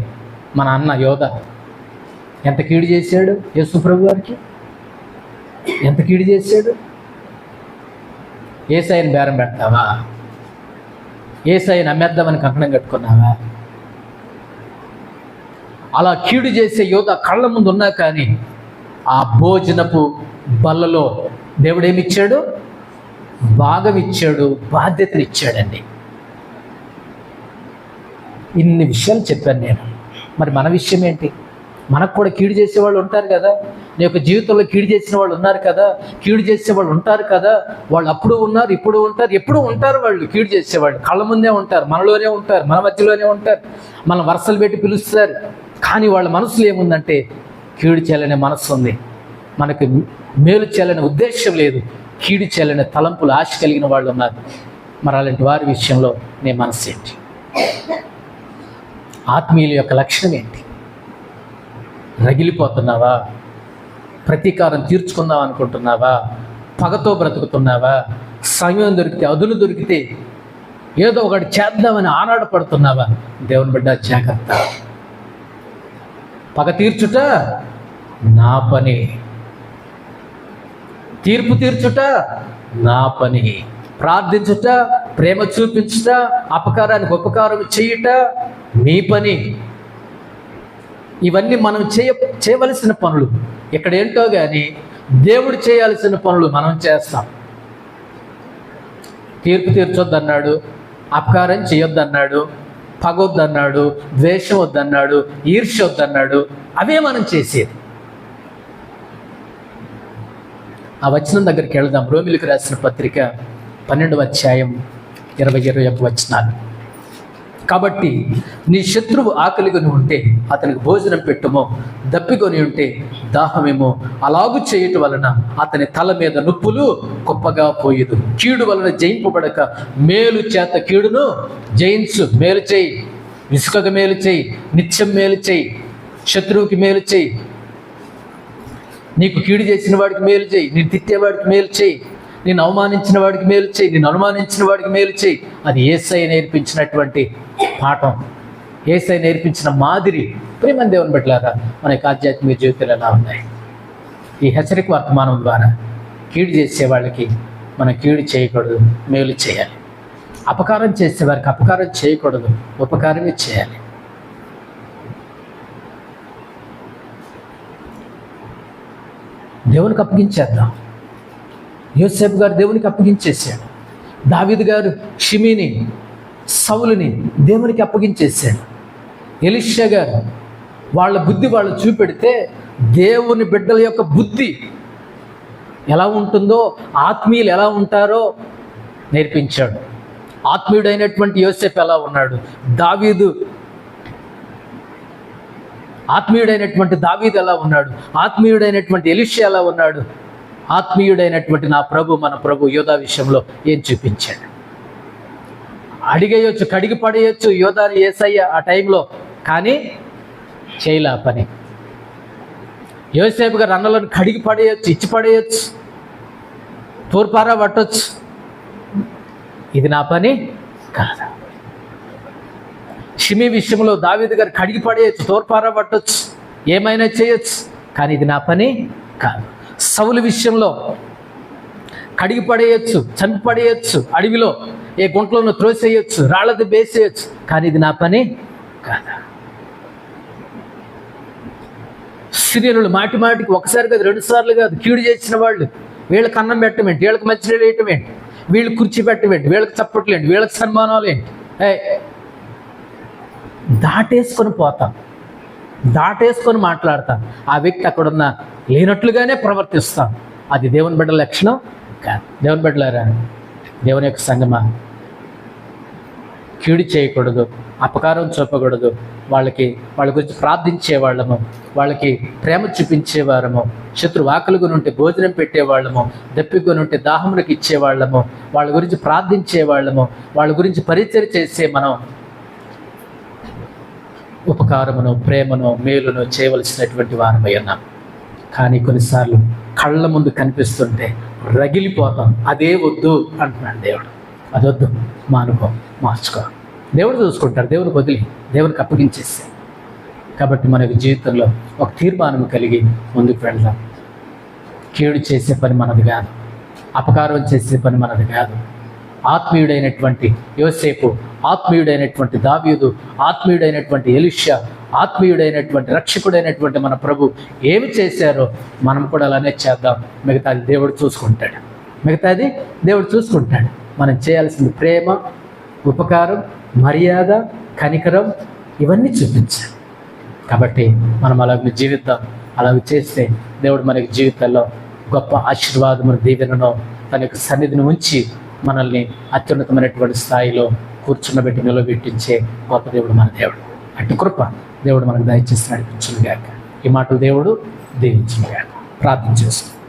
మన అన్న యోధ ఎంత కీడు చేశాడు యేసు ప్రభు గారికి, ఎంత కీడు చేశాడు. యేసయ్యని బేరం పెడతావా? యేసయ్యని అమ్మేద్దామని కంకణం కట్టుకున్నావా? అలా కీడు చేసే యోధ కళ్ళ ముందు ఉన్నా కానీ ఆ భోజనపు బల్లలో దేవుడేమిచ్చాడు? భాగం ఇచ్చాడు, బాధ్యతలు ఇచ్చాడండి. ఇన్ని విషయాలు చెప్పాను నేను. మరి మన విషయం ఏంటి? మనకు కూడా కీడు చేసేవాళ్ళు ఉంటారు కదా. నీ యొక్క జీవితంలో కీడు చేసిన వాళ్ళు ఉన్నారు కదా, కీడు చేసేవాళ్ళు ఉంటారు కదా. వాళ్ళు అప్పుడు ఉన్నారు, ఇప్పుడు ఉంటారు, ఎప్పుడు ఉంటారు. వాళ్ళు కీడు చేసేవాళ్ళు కళ్ళ ముందే ఉంటారు, మనలోనే ఉంటారు, మన మధ్యలోనే ఉంటారు, మన వరుసలు పెట్టి పిలుస్తారు. కానీ వాళ్ళ మనసులో ఏముందంటే కీడు చేయాలనే మనసు ఉంది, మనకు మేలు చేయాలనే ఉద్దేశం లేదు, కీడు చేయాలనే తలంపులు ఆశ కలిగిన వాళ్ళు ఉన్నారు. మరి అలాంటి వారి విషయంలో నీ మనసు ఏంటి? ఆత్మీయుల యొక్క లక్షణం ఏంటి? రగిలిపోతున్నావా? ప్రతీకారం తీర్చుకుందాం అనుకుంటున్నావా? పగతో బ్రతుకుతున్నావా? సమయం దొరికితే, అదును దొరికితే ఏదో ఒకటి చేద్దామని ఆనాడు పడుతున్నావా? దేవుని బిడ్డ జాగ్రత్త. పగ తీర్చుట నా పని, తీర్పు తీర్చుట నా పని, ప్రార్థించుట, ప్రేమ చూపించుట, అపకారానికి ఉపకారం చేయుట నీ పని. ఇవన్నీ మనం చేయవలసిన పనులు. ఇక్కడ ఏంటో కానీ దేవుడు చేయాల్సిన పనులు మనం చేస్తాం. తీర్పు తీర్చొద్దన్నాడు, అపకారం చేయొద్దన్నాడు, పగొద్దన్నాడు, ద్వేషం వద్దన్నాడు, ఈర్ష్య వద్దన్నాడు. అవే మనం చేసేది. ఆ వచనం దగ్గరికి వెళదాం. రోమిలకు రాసిన పత్రిక 12వ అధ్యాయం 20-21 వచనాలు. కాబట్టి నీ శత్రువు ఆకలికొని ఉంటే అతనికి భోజనం పెట్టుమో, దప్పికొని ఉంటే దాహమేమో, అలాగు చేయటం వలన అతని తల మీద నొప్పులు గొప్పగా పోయేదు. కీడు వలన జయింపబడక మేలు చేత కీడును జయించు. మేలు చేయి, విసుకగా మేలు చేయి, నిత్యం మేలు చేయి, శత్రువుకి మేలు చేయి, నీకు కీడు చేసిన వాడికి మేలు చేయి, నేను తిట్టేవాడికి మేలు చేయి, నేను అవమానించిన వాడికి మేలు చేయి, నేను అనుమానించిన వాడికి మేలు చేయి. అది యేసయ్య నేర్పించినటువంటి పాఠం, యేసయ్య నేర్పించిన మాదిరి. ప్రియమైన దేవుని బిడ్డలారా, మన యొక్క ఆధ్యాత్మిక జీవితాలు ఎలా ఉన్నాయి? ఈ హెచ్చరిక వర్తమానం ద్వారా కీడు చేసే వాళ్ళకి మనం కీడు చేయకూడదు, మేలు చేయాలి. అపకారం చేసే వారికి అపకారం చేయకూడదు, ఉపకారమే చేయాలి. దేవునికి అప్పగించేద్దాం. యోసేపు గారు దేవునికి అప్పగించేశాడు. దావీదు గారు షిమీని, సౌలుని దేవునికి అప్పగించేశాడు. ఎలీషా గారు వాళ్ళ బుద్ధి వాళ్ళు చూపెడితే దేవుని బిడ్డల యొక్క బుద్ధి ఎలా ఉంటుందో, ఆత్మీయులు ఎలా ఉంటారో నేర్పించాడు. ఆత్మీయుడైనటువంటి యోసేపు ఎలా ఉన్నాడు, ఆత్మీయుడైనటువంటి దావీదు ఎలా ఉన్నాడు, ఆత్మీయుడైనటువంటి ఎలీషా ఎలా ఉన్నాడు, ఆత్మీయుడైనటువంటి నా ప్రభు, మన ప్రభు యోధా విషయంలో ఏం చూపించాడు? అడిగేయొచ్చు, కడిగి పడేయచ్చు యోధాని యేసయ్య ఆ టైంలో, కానీ చేయలే పని. యోసేపు గారు అన్నలను కడిగి పడేయచ్చు, ఇచ్చి పడేయచ్చు, తూర్పారా పట్టొచ్చు. ఇది నా పని కాదా? షిమీ విషయంలో దావీదు గారు కడిగి పడేయచ్చు, తోర్పారా పట్టొచ్చు, ఏమైనా చేయొచ్చు, కానీ ఇది నా పని కాదు. సౌలు విషయంలో కడిగి పడేయచ్చు, చంపి పడేయచ్చు, అడవిలో ఏ గుంటలోనూ త్రోసేయచ్చు, రాళ్ళది వేసేయచ్చు, కానీ ఇది నా పని కాదా. సిరియనులు మాటి మాటికి ఒకసారి కాదు, 2 సార్లు కాదు కీడు చేసిన వాళ్ళు, వీళ్ళకి అన్నం పెట్టమేంటి, వీళ్ళకి మంచినీళ్ళు వేయటం ఏంటి, వీళ్ళు కుర్చీ పెట్టమేంటి, వీళ్ళకి చప్పట్లు ఏంటి, వీళ్ళకి సన్మానాలు ఏంటి, దాటేసుకొని పోతాం, దాటేసుకొని మాట్లాడతాం. ఆ వ్యక్తి అక్కడున్న లేనట్లుగానే ప్రవర్తిస్తాం. అది దేవుని బిడ్డల లక్షణం కాదు. దేవుని బిడ్డలారా, దేవుని యొక్క సంగమా, కీడు చేయకూడదు, అపకారం చూపకూడదు. వాళ్ళ గురించి ప్రార్థించేవాళ్ళము, వాళ్ళకి ప్రేమ చూపించేవాళ్ళము, శత్రు ఆకలిగా ఉంటే భోజనం పెట్టేవాళ్ళము, దప్పిగా ఉంటే దాహములకు ఇచ్చేవాళ్ళము, వాళ్ళ గురించి ప్రార్థించేవాళ్ళము, వాళ్ళ గురించి పరిచయం చేసే మనం ఉపకారమును, ప్రేమను, మేలును చేయవలసినటువంటి వారమై ఉన్నాం. కానీ కొన్నిసార్లు కళ్ళ ముందు కనిపిస్తుంటే రగిలిపోతాం. అదే వద్దు అంటున్నాడు దేవుడు. అదొద్దు, మానుకో, మార్చుకో. దేవుడు చూసుకుంటాడు, దేవునికి వదిలి, దేవునికి అప్పగించేస్తే. కాబట్టి మనకి జీవితంలో ఒక తీర్మానం కలిగి ముందుకు వెళ్దాం. కీడు చేసే పని మనది కాదు, అపకారం చేసే పని మనది కాదు. ఆత్మీయుడైనటువంటి యోసేపు, ఆత్మీయుడైనటువంటి దావీదు, ఆత్మీయుడైనటువంటి ఎలీషా, ఆత్మీయుడైనటువంటి రక్షకుడైనటువంటి మన ప్రభు ఏమి చేశారో మనం కూడా అలానే చేద్దాం. మిగతాది దేవుడు చూసుకుంటాడు, మనం చేయాల్సింది ప్రేమ, ఉపకారం, మర్యాద, కనికరం, ఇవన్నీ చూపించాలి. కాబట్టి మనం అలాగే జీవిద్దాం. అలాగే చేస్తే దేవుడు మనకి జీవితాల్లో గొప్ప ఆశీర్వాదమును, దీవెనను తన యొక్క సన్నిధిని ఉంచి మనల్ని అత్యున్నతమైనటువంటి స్థాయిలో కూర్చున్నబెట్టి నిలబెట్టించే గొప్ప దేవుడు మన దేవుడు. అట్టి కృప దేవుడు మనకు దయచేసి నడిపించునుగాక. ఈ మాటలు దేవుడు దీవించునుగాక. ప్రార్థన చేసుకుంటాం.